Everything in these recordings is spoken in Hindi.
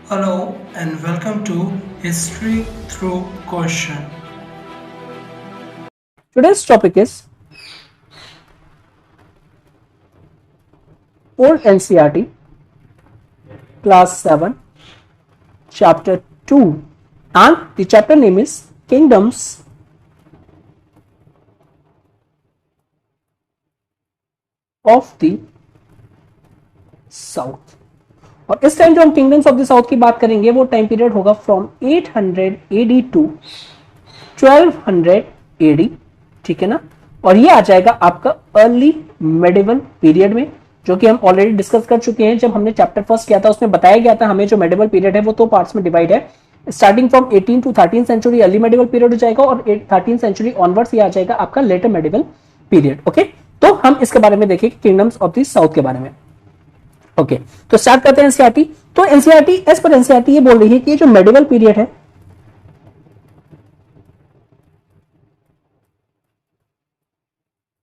Hello and welcome to History Through Question. Today's topic is Old NCERT, Class 7, Chapter 2, and the chapter name is Kingdoms of the South. और इस टाइम जो हम किंगडम्स ऑफ द साउथ की बात करेंगे वो टाइम पीरियड होगा फ्रॉम 800 एडी टू 1200 एडी, ठीक है ना। और ये आ जाएगा आपका अर्ली मेडिवल पीरियड में, जो कि हम ऑलरेडी डिस्कस कर चुके हैं। जब हमने चैप्टर फर्स्ट किया था उसमें बताया गया था हमें जो मेडिवल पीरियड है वो दो पार्ट्स में डिवाइड है। Starting from 18 to 13 century early medieval period हो जाएगा और 13 सेंचुरी ऑनवर्ड्स ये आ जाएगा आपका लेटर मेडिवल पीरियड। ओके, तो हम इसके बारे में देखेंगे किंगडम्स ऑफ द साउथ के बारे में। ओके, तो स्टार्ट करते हैं एनसीईआरटी। तो एनसीईआरटी एज पर एनसीईआरटी ये बोल रही है कि ये जो मेडिवल पीरियड है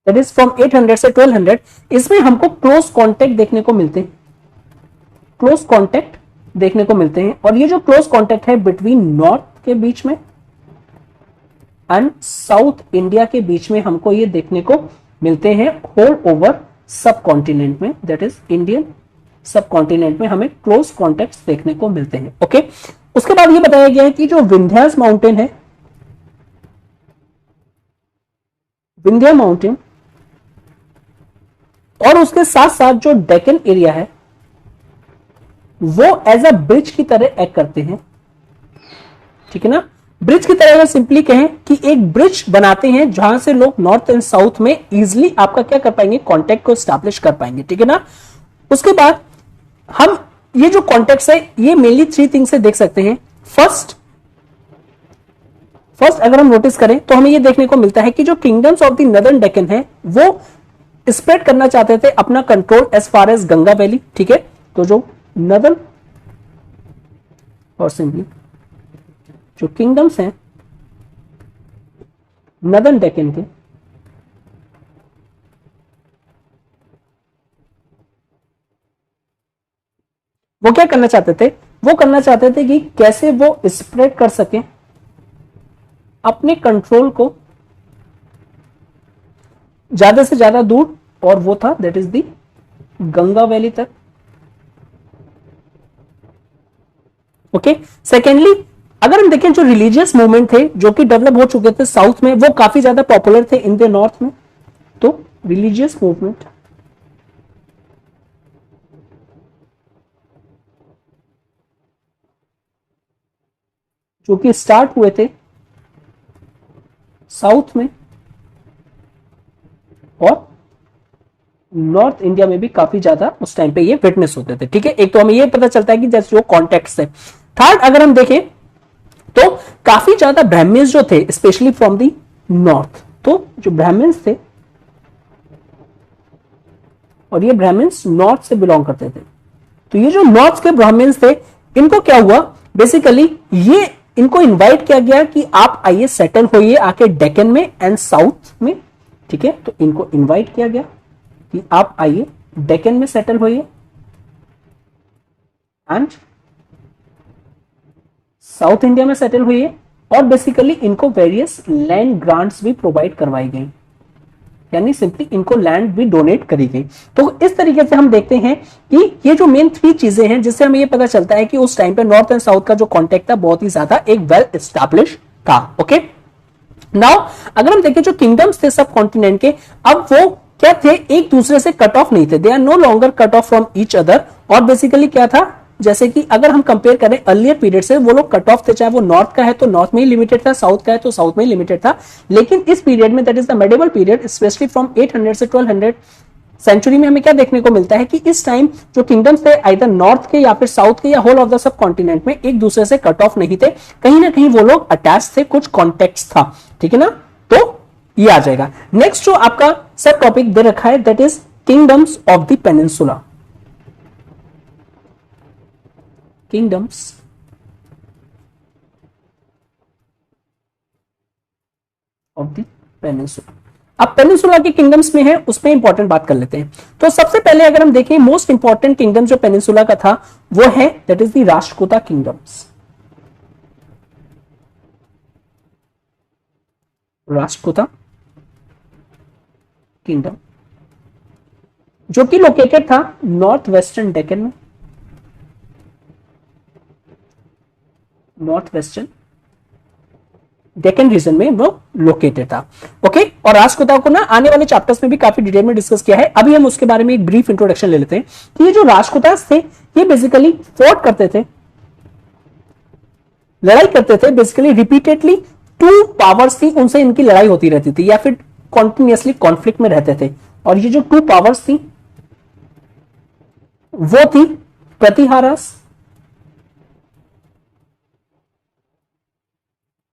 दैट इज फ्रॉम 800 से 1200, इसमें हमको क्लोज कांटेक्ट देखने को मिलते हैं, क्लोज कांटेक्ट देखने को मिलते हैं। और ये जो क्लोज कांटेक्ट है बिटवीन नॉर्थ के बीच में एंड साउथ इंडिया के बीच में हमको ये देखने को मिलते हैं होल ओवर सब कॉन्टिनेंट में, that is Indian subcontinent में हमें क्लोज कॉन्टेक्ट देखने को मिलते हैं। ओके, उसके बाद ये बताया गया है कि जो विंध्यास माउंटेन है, विंध्या माउंटेन और उसके साथ साथ जो डेक्कन एरिया है वो एज अ ब्रिज की तरह एक्ट करते हैं, ठीक है ना। ब्रिज की तरह सिंपली कहें कि एक ब्रिज बनाते हैं जहां से लोग नॉर्थ एंड साउथ में इजिली आपका क्या कर पाएंगे, कॉन्टेक्ट को स्टैब्लिश कर पाएंगे, ठीक है ना। उसके बाद हम ये जो कॉन्टेक्ट है ये मेनली थ्री थिंग से देख सकते हैं। फर्स्ट अगर हम नोटिस करें तो हमें ये देखने को मिलता है कि जो kingdoms of the northern Deccan है वो स्प्रेड करना चाहते थे अपना control as far as Ganga valley, ठीक है। तो जो नदर्न और सिंपली जो किंगडम्स हैं नदर्न डेक्कन के, वो क्या करना चाहते थे, वो करना चाहते थे कि कैसे वो स्प्रेड कर सके अपने कंट्रोल को ज्यादा से ज्यादा दूर, और वो था that is the Ganga valley तक। ओके, सेकेंडली अगर हम देखें जो रिलीजियस मूवमेंट थे जो कि डेवलप हो चुके थे साउथ में वो काफी ज्यादा पॉपुलर थे इन द नॉर्थ में। तो रिलीजियस मूवमेंट जो कि स्टार्ट हुए थे साउथ में और नॉर्थ इंडिया में भी काफी ज्यादा उस टाइम पे ये विटनेस होते थे, ठीक है। एक तो हमें ये पता चलता है कि जैसे जो कॉन्टेक्ट है। थर्ड अगर हम देखें तो काफी ज्यादा ब्राह्मण्स जो थे स्पेशली फ्रॉम दी नॉर्थ, तो जो ब्राह्मण्स थे और ये ब्राह्मण्स नॉर्थ से बिलोंग करते थे, तो ये जो नॉर्थ के ब्राह्मण्स थे इनको क्या हुआ, बेसिकली ये इनको इनवाइट किया गया कि आप आइए सेटल होइए आके डेक्कन में एंड साउथ में, ठीक है। तो इनको इनवाइट किया गया कि आप आइए डेक्कन में सेटल होइए एंड साउथ इंडिया में सेटल हुई है। और बेसिकली इनको वेरियस लैंड ग्रांट्स भी प्रोवाइड करवाई गई, यानी सिंपली इनको लैंड भी डोनेट करी गई। तो इस तरीके से हम देखते हैं कि ये जो मेन थ्री चीजें हैं जिससे हमें ये पता चलता है कि उस टाइम पे नॉर्थ एंड साउथ का जो कॉन्टेक्ट था बहुत ही ज्यादा एक वेल एस्टैब्लिश था। ओके, नाउ अगर हम देखें जो किंगडम्स थे सब कॉन्टिनेंट के, अब वो क्या थे, एक दूसरे से कट ऑफ नहीं थे, they are no longer cut off from each other. और बेसिकली क्या था, जैसे कि अगर हम कंपेयर करें अर्लियर पीरियड से, वो लोग कट ऑफ थे, चाहे वो नॉर्थ का है तो नॉर्थ में ही लिमिटेड था, साउथ का है तो साउथ में ही लिमिटेड था। लेकिन इस पीरियड में that is the medieval period specially from 800 से 1200 सेंचुरी में हमें क्या देखने को मिलता है कि इस टाइम जो किंगडम्स थे आइदर नॉर्थ के या फिर साउथ के या whole of the subcontinent में एक दूसरे से कट ऑफ नहीं थे, कहीं ना कहीं वो लोग अटैच थे, कुछ कॉन्टेक्ट था, ठीक है ना। तो ये आ जाएगा। नेक्स्ट जो आपका सब टॉपिक दे रखा है that is kingdoms of the peninsula, kingdoms of the peninsula. अब पेनिनसुला के किंगडम्स में है, उसमें इंपॉर्टेंट बात कर लेते हैं। तो सबसे पहले अगर हम देखें मोस्ट इंपॉर्टेंट किंगडम जो पेनिनसुला का था वो है that is the Rashtrakuta kingdoms. Rashtrakuta kingdom जो कि लोकेटेड था नॉर्थ वेस्टर्न डेक्कन में, नॉर्थ वेस्टर्न डेक्कन रीजन में वो लोकेटेड था। ओके, और राष्ट्रकूटा को ना आने वाले चैप्टर्स में भी काफी डिटेल में डिस्कस किया है। अभी हम उसके बारे में एक ब्रीफ इंट्रोडक्शन ले लेते हैं कि ये जो राष्ट्रकूटास थे ये बेसिकली फोर्ट करते थे, लड़ाई करते थे बेसिकली रिपीटेडली। टू पावर्स थी उनसे इनकी लड़ाई होती रहती थी या फिर कॉन्टिन्यूसली कॉन्फ्लिक्ट में रहते थे। और ये जो टू पावर्स थी वो थी प्रतिहारास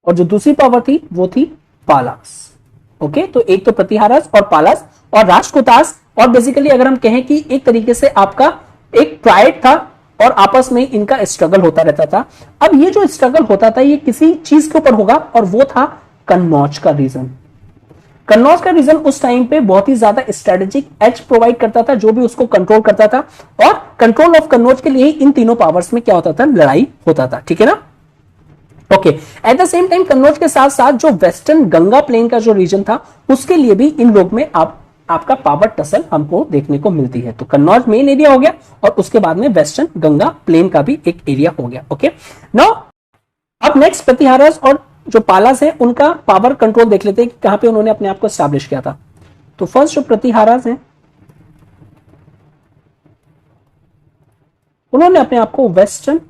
और जो दूसरी पावर थी वो थी पालास। ओके, तो एक तो प्रतिहारास और पालास और राष्ट्रकूटास। और बेसिकली अगर हम कहें कि एक तरीके से आपका एक ट्राइड था और आपस में इनका स्ट्रगल होता रहता था। अब ये जो स्ट्रगल होता था ये किसी चीज के ऊपर होगा और वो था कन्नौज का रीजन। कन्नौज का रीजन उस टाइम पे बहुत ही ज्यादा स्ट्रेटेजिक एज प्रोवाइड करता था जो भी उसको कंट्रोल करता था, और कंट्रोल ऑफ कन्नौज के लिए इन तीनों पावर्स में क्या होता था, लड़ाई होता था। ठीक है ना। Okay, at the same time Kannauj के साथ साथ जो वेस्टर्न गंगा प्लेन का जो रीजन था उसके लिए भी इन लोग में आपका पावर टसल हमको देखने को मिलती है। तो कन्नौज मेन एरिया हो गया और उसके बाद में वेस्टर्न गंगा प्लेन का भी एक एरिया हो गया। ओके, नाउ अब नेक्स्ट प्रतिहारास और जो पालास है उनका पावर कंट्रोल देख लेते हैं कि कहां पे उन्होंने अपने आप को एस्टैब्लिश किया था। तो फर्स्ट जो प्रतिहारास है उन्होंने अपने आप को वेस्टर्न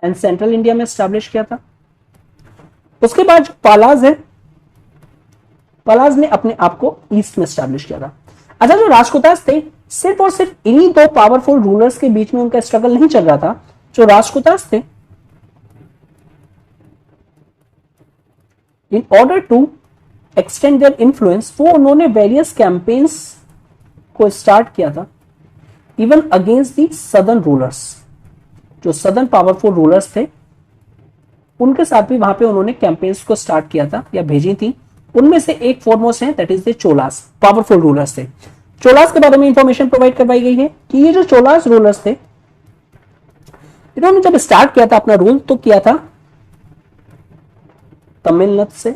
एंड सेंट्रल इंडिया में एस्टैब्लिश किया था। उसके बाद जो पालाज है, पालाज ने अपने आप को ईस्ट में एस्टैब्लिश किया था। अच्छा, जो राष्ट्रकूटास थे सिर्फ और सिर्फ इन्हीं दो पावरफुल रूलर्स के बीच में उनका स्ट्रगल नहीं चल रहा था। जो राष्ट्रकूटास थे in order to extend their influence वो उन्होंने वेरियस कैंपेन्स को स्टार्ट किया था even against the southern rulers. जो सदर्न पावरफुल रूलर्स थे उनके साथ भी वहां पे उन्होंने कैंपेन्स को स्टार्ट किया था या भेजी थी। उनमें से एक फॉरमोस्ट है that is the Cholas, powerful rulers थे। चोलास के बारे में इंफॉर्मेशन प्रोवाइड करवाई गई है कि ये जो चोलास रूलर्स थे इन्होंने जब स्टार्ट किया था अपना रूल तो किया था तमिलनाडु से।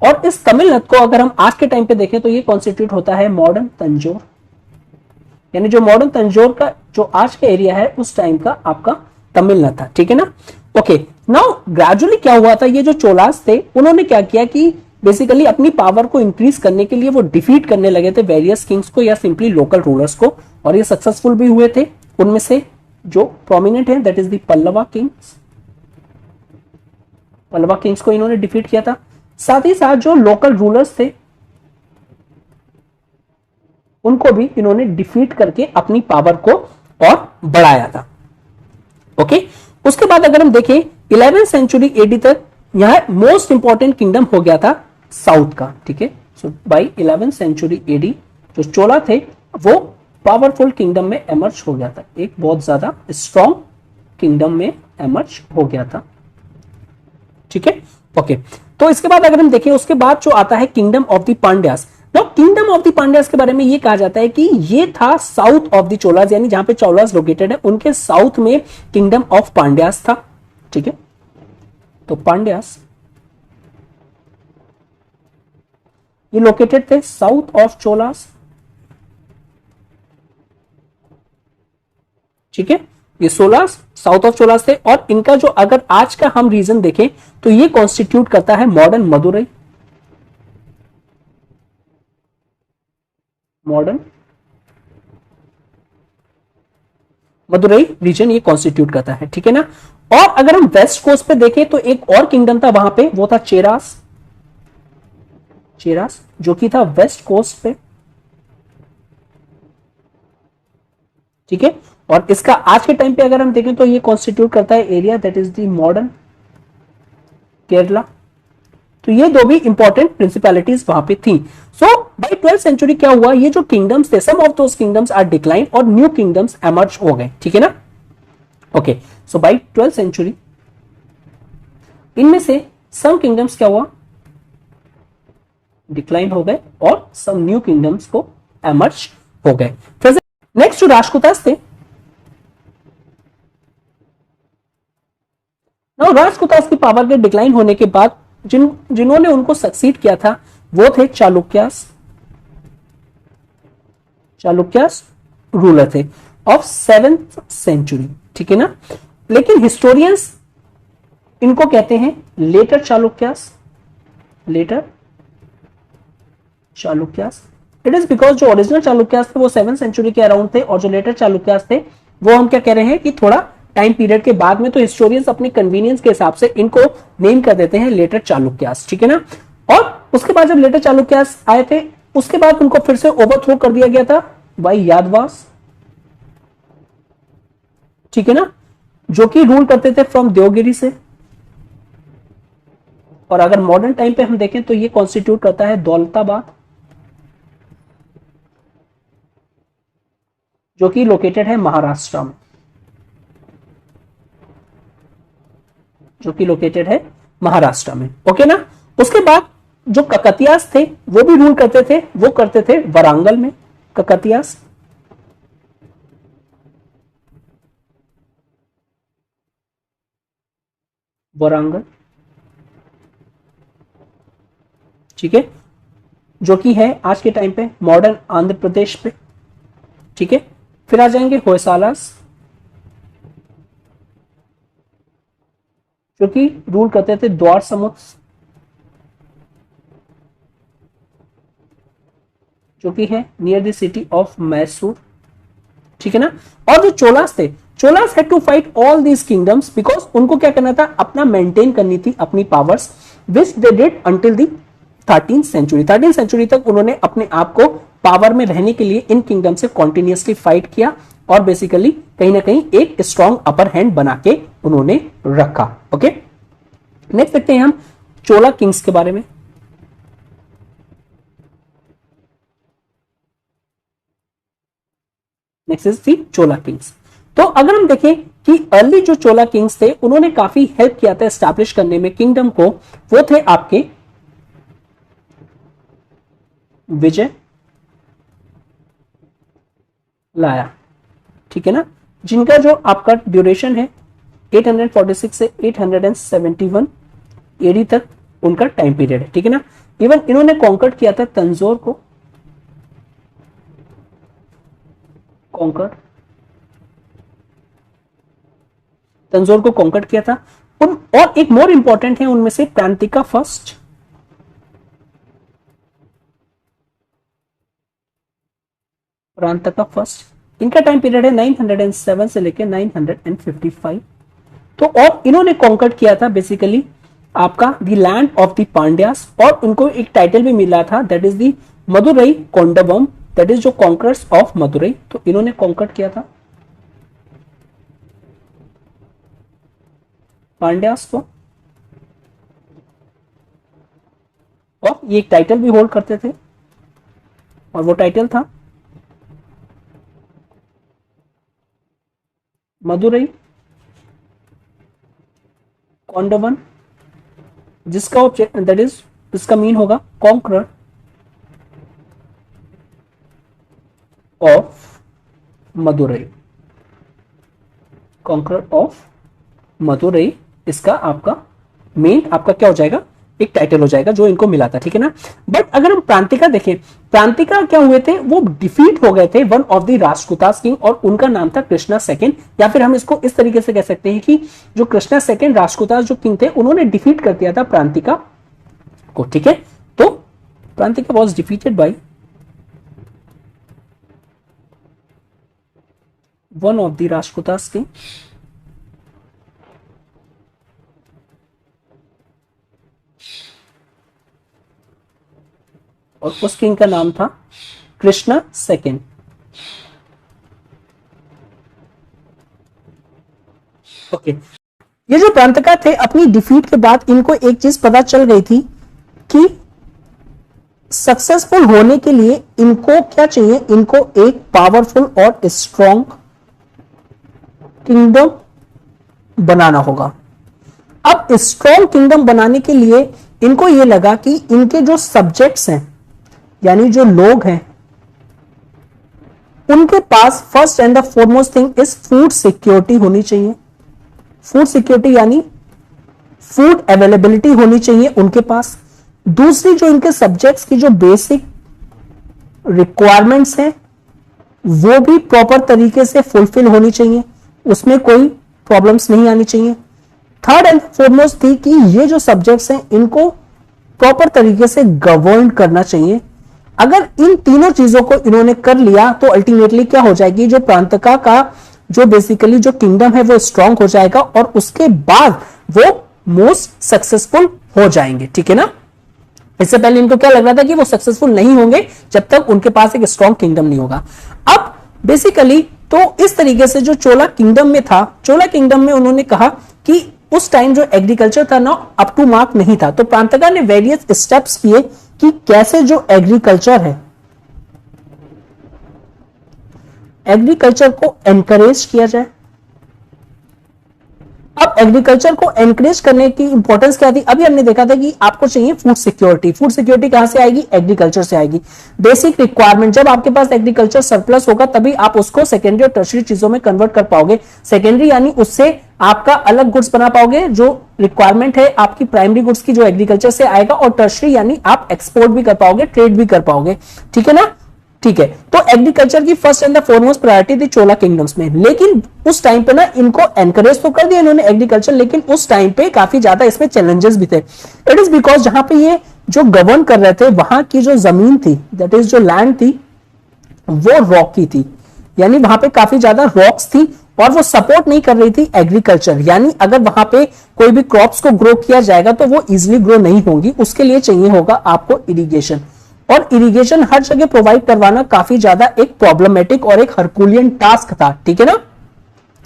और इस तमिलनाडु को अगर हम आज के टाइम पे देखें तो ये कॉन्स्टिट्यूट होता है मॉडर्न तंजौर, यानी जो मॉडर्न तंजौर का जो आज का एरिया है उस टाइम का आपका तमिलनाडु था। ठीक है ना। ओके, नाउ ग्रेजुअली क्या हुआ था, ये जो चोलास थे उन्होंने क्या किया कि बेसिकली अपनी पावर को इंक्रीज करने के लिए वो डिफीट करने लगे थे वेरियस किंग्स को या सिंपली लोकल रूलर्स को, और ये सक्सेसफुल भी हुए थे। उनमें से जो प्रोमिनेंट है that is the Pallava Kings, Pallava Kings को इन्होंने डिफीट किया था। साथ ही साथ जो लोकल रूलर्स थे उनको भी इन्होंने डिफीट करके अपनी पावर को और बढ़ाया था। ओके, उसके बाद अगर हम देखें 11वीं सेंचुरी एडी तक यहां मोस्ट इंपॉर्टेंट किंगडम हो गया था साउथ का। ठीक है, सो बाय 11वीं सेंचुरी एडी जो चोला थे वो पावरफुल किंगडम में एमर्ज हो गया था, एक बहुत ज्यादा स्ट्रॉन्ग किंगडम में एमर्ज हो गया था। ठीक है, ओके, तो इसके बाद अगर हम देखें उसके बाद जो आता है kingdom of the Pandyas. Now kingdom of the Pandyas के बारे में ये कहा जाता है कि ये था साउथ ऑफ द चोलास, यानी जहां पे चोलास लोकेटेड है उनके साउथ में किंगडम ऑफ पांड्यास था। ठीक है, तो पांड्यास ये लोकेटेड थे साउथ ऑफ चोलास। ठीक है, ये सोलास साउथ ऑफ चोलास थे और इनका जो अगर आज का हम रीजन देखें तो ये कॉन्स्टिट्यूट करता है modern Madurai, modern Madurai region ये कॉन्स्टिट्यूट करता है। ठीक है ना। और अगर हम वेस्ट कोस्ट पे देखें तो एक और किंगडम था वहां पे, वो था चेरास, चेरास जो कि था वेस्ट कोस्ट पे। ठीक है, और इसका आज के टाइम पे अगर हम देखें तो ये कॉन्स्टिट्यूट करता है area that is the modern Kerala. तो ये दो भी इंपॉर्टेंट प्रिंसिपैलिटीज वहां पे थी। सो बाय 12th सेंचुरी क्या हुआ, ये जो किंगडम्स थे some of those kingdoms are decline और न्यू किंगडम्स एमर्ज हो गए। ठीक है ना। ओके, सो बाय 12th सेंचुरी इनमें से सम किंगडम्स क्या हुआ, डिक्लाइन हो गए और सम न्यू किंगडम्स को एमर्ज हो गए। नेक्स्ट जो राष्ट्रकूटास थे, राष्ट्रकूटास की पावर के डिक्लाइन होने के बाद जिन्होंने उनको सक्सीड किया था वो थे चालुक्यास। चालुक्यास रूलर थे ऑफ 7th सेंचुरी, ठीक है ना। लेकिन हिस्टोरियंस इनको कहते हैं later Chalukyas, later Chalukyas. It is because जो ओरिजिनल चालुक्यास थे वो 7th सेंचुरी के अराउंड थे और जो लेटर चालुक्यास थे वो हम क्या कह रहे हैं कि थोड़ा टाइम पीरियड के बाद में। तो हिस्टोरियंस अपने कन्वीनियंस के हिसाब से इनको नेम कर देते हैं लेटर चालुक्यास, ठीक है ना। और उसके बाद जब लेटर चालुक्यास आए थे उसके बाद उनको फिर से ओवरथ्रो कर दिया गया था बाय यादवास, ठीक है ना, जो कि रूल करते थे फ्रॉम देवगिरी से। और अगर मॉडर्न टाइम पे हम देखें तो ये कॉन्स्टिट्यूट करता है दौलताबाद, जो कि लोकेटेड है महाराष्ट्र में, जो कि लोकेटेड है महाराष्ट्र में, ओके ना। उसके बाद जो ककतियास थे वो भी रूल करते थे, वो करते थे वरांगल में, ककतियास। वरांगल, ठीक है, जो कि है आज के टाइम पे मॉडर्न आंध्र प्रदेश पे, ठीक है। फिर आ जाएंगे होयसालास, जो कि रूल करते थे द्वार समुद्र, जो कि है near the city of Mysore, ठीक है ना। और जो चोलास थे, Cholas had to fight all these kingdoms because उनको क्या करना था, अपना मेंटेन करनी थी अपनी powers, which they did until the 13th century. 13th century तक उन्होंने अपने आप को पावर में रहने के लिए इन किंगडम से कॉन्टिन्यूसली फाइट किया और बेसिकली कहीं ना कहीं एक स्ट्रॉन्ग अपर हैंड बना के उन्होंने रखा, ओके। नेक्स्ट देखते हैं हम चोला किंग्स के बारे में। Next is the Chola Kings. तो अगर हम देखें कि अर्ली जो चोला किंग्स थे उन्होंने काफी हेल्प किया था एस्टैब्लिश करने में किंगडम को, वो थे आपके विजय लाया, ठीक है ना, जिनका जो आपका ड्यूरेशन है 846 से 871 एडी तक उनका टाइम पीरियड है, ठीक है ना। इवन इन्होंने कॉन्कर किया था तंजौर को, तंजौर को कॉन्कर किया था। और एक मोर इंपॉर्टेंट है उनमें से प्रांतिका फर्स्ट, प्रांतिका फर्स्ट, इनका टाइम पीरियड है 907 से लेकर 955। तो और इन्होंने कॉन्कर किया था बेसिकली आपका the land of the Pandyas, और उनको एक टाइटल भी मिला था दैट इज द मदुरई कोंडवम, दैट इज जो कॉन्कर्स ऑफ मदुरई। तो इन्होंने कॉन्कर किया था पांड्यास को, और ये एक टाइटल भी होल्ड करते थे और वो टाइटल था मदुरई कोंडवन, जिसका ऑब्जेक्ट दैट इज इसका मीन होगा conqueror of Madurai, conqueror of Madurai, इसका आपका मेन आपका क्या हो जाएगा, एक टाइटल हो जाएगा जो इनको मिला था, ठीक है ना। बट अगर हम प्रांतिका देखें, प्रांतिका क्या हुए थे, वो डिफीट हो गए थे one of the Rashtrakutas king, और उनका नाम था कृष्णा सेकंड, या फिर हम इसको इस तरीके से कह सकते हैं कि जो कृष्णा सेकंड राष्ट्रकूटास जो किंग थे उन्होंने डिफीट कर दिया था प्रांतिका को, ठीक है। तो प्रांतिका was defeated by one of the Rashtrakutas king, और उस किंग का नाम था कृष्णा सेकंड, ओके। ये जो प्रांतका थे अपनी डिफीट के बाद इनको एक चीज पता चल गई थी कि सक्सेसफुल होने के लिए इनको क्या चाहिए, इनको एक पावरफुल और स्ट्रॉन्ग किंगडम बनाना होगा। अब स्ट्रॉन्ग किंगडम बनाने के लिए इनको ये लगा कि इनके जो सब्जेक्ट्स हैं यानी जो लोग हैं उनके पास first and the foremost thing is food security होनी चाहिए। फूड सिक्योरिटी यानी फूड अवेलेबिलिटी होनी चाहिए उनके पास। दूसरी जो इनके सब्जेक्ट्स की जो बेसिक रिक्वायरमेंट्स हैं वो भी प्रॉपर तरीके से फुलफिल होनी चाहिए, उसमें कोई प्रॉब्लम्स नहीं आनी चाहिए। थर्ड एंड फॉरमोस्ट थी कि ये जो सब्जेक्ट्स हैं इनको प्रॉपर तरीके से गवर्न करना चाहिए। अगर इन तीनों चीजों को इन्होंने कर लिया तो अल्टीमेटली क्या हो जाएगी, जो प्रांतका का जो बेसिकली जो किंगडम है वो स्ट्रांग हो जाएगा और उसके बाद वो मोस्ट सक्सेसफुल हो जाएंगे। ठीक है ना। इससे पहले इनको क्या लग रहा था कि वो सक्सेसफुल नहीं होंगे जब तक उनके पास एक स्ट्रांग किंगडम नहीं होगा। अब बेसिकली तो इस तरीके से जो चोला किंगडम में था, चोला किंगडम में उन्होंने कहा कि उस टाइम जो एग्रीकल्चर था ना अप टू मार्क नहीं था, तो प्रांतका ने वेरियस स्टेप्स किए कि कैसे जो एग्रीकल्चर है एग्रीकल्चर को एनकरेज किया जाए। अब एग्रीकल्चर को एनकरेज करने की इंपॉर्टेंस क्या थी, अभी हमने देखा था कि आपको चाहिए फूड सिक्योरिटी। फूड सिक्योरिटी कहां से आएगी, एग्रीकल्चर से आएगी। बेसिक रिक्वायरमेंट, जब आपके पास एग्रीकल्चर सरप्लस होगा तभी आप उसको सेकेंडरी और टर्शरी चीजों में कन्वर्ट कर पाओगे। सेकेंडरी यानी उससे आपका अलग गुड्स बना पाओगे, जो रिक्वायरमेंट है आपकी प्राइमरी गुड्स की जो एग्रीकल्चर से आएगा, और टर्शरी यानी आप एक्सपोर्ट भी कर पाओगे, ट्रेड भी कर पाओगे। ठीक है ना। ठीक है, तो एग्रीकल्चर की first and the foremost priority थी चोला किंगडम्स में। लेकिन उस टाइम पे ना इनको एनकरेज तो कर दिया इन्होंने एग्रीकल्चर, लेकिन उस टाइम पे काफी ज्यादा इसमें चैलेंजेस भी थे। इट इज बिकॉज जहां पे ये जो गवर्न कर रहे थे वहां की जो जमीन थी, दैट इज जो लैंड थी, वो रॉकी थी, यानी वहां पे काफी ज्यादा रॉक्स थी और वो सपोर्ट नहीं कर रही थी एग्रीकल्चर। यानी अगर वहां पे कोई भी क्रॉप्स को ग्रो किया जाएगा तो वो इजिली ग्रो नहीं होंगी, उसके लिए चाहिए होगा आपको इरिगेशन, और इरिगेशन हर जगह प्रोवाइड करवाना काफी ज्यादा एक प्रॉब्लमेटिक और एक हरकुलियन टास्क था। ठीक है ना।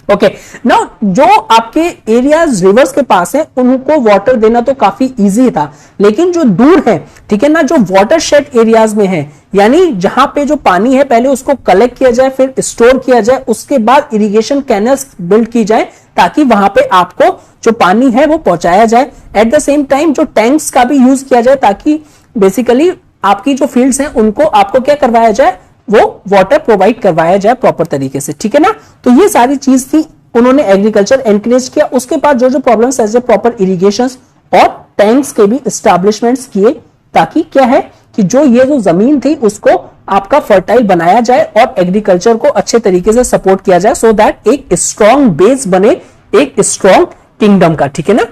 ओके, नाउ जो आपके एरियाज रिवर्स के पास है उनको वाटर देना तो काफी इजी था, लेकिन जो दूर है, ठीक है ना, जो वाटरशेड एरियाज में है, यानी जहां पे जो पानी है पहले उसको कलेक्ट किया जाए, फिर स्टोर किया जाए, उसके बाद इरिगेशन कैनल्स बिल्ड की जाए ताकि वहां पे आपको जो पानी है वो पहुंचाया जाए। एट द सेम टाइम जो टैंक्स का भी यूज किया जाए ताकि बेसिकली आपकी जो फील्ड्स हैं उनको आपको क्या करवाया जाए, वो वाटर प्रोवाइड करवाया जाए प्रॉपर तरीके से। ठीक है ना। तो ये सारी चीज थी, उन्होंने एग्रीकल्चर एनकरेज किया। उसके बाद जो जो प्रॉब्लम्स ऐसे प्रॉपर इरिगेशन और टैंक्स के भी एस्टैब्लिशमेंट्स किए ताकि क्या है कि जो ये जो जमीन थी उसको आपका फर्टाइल बनाया जाए और एग्रीकल्चर को अच्छे तरीके से सपोर्ट किया जाए, सो दैट एक स्ट्रॉन्ग बेस बने एक स्ट्रॉन्ग किंगडम का। ठीक है ना।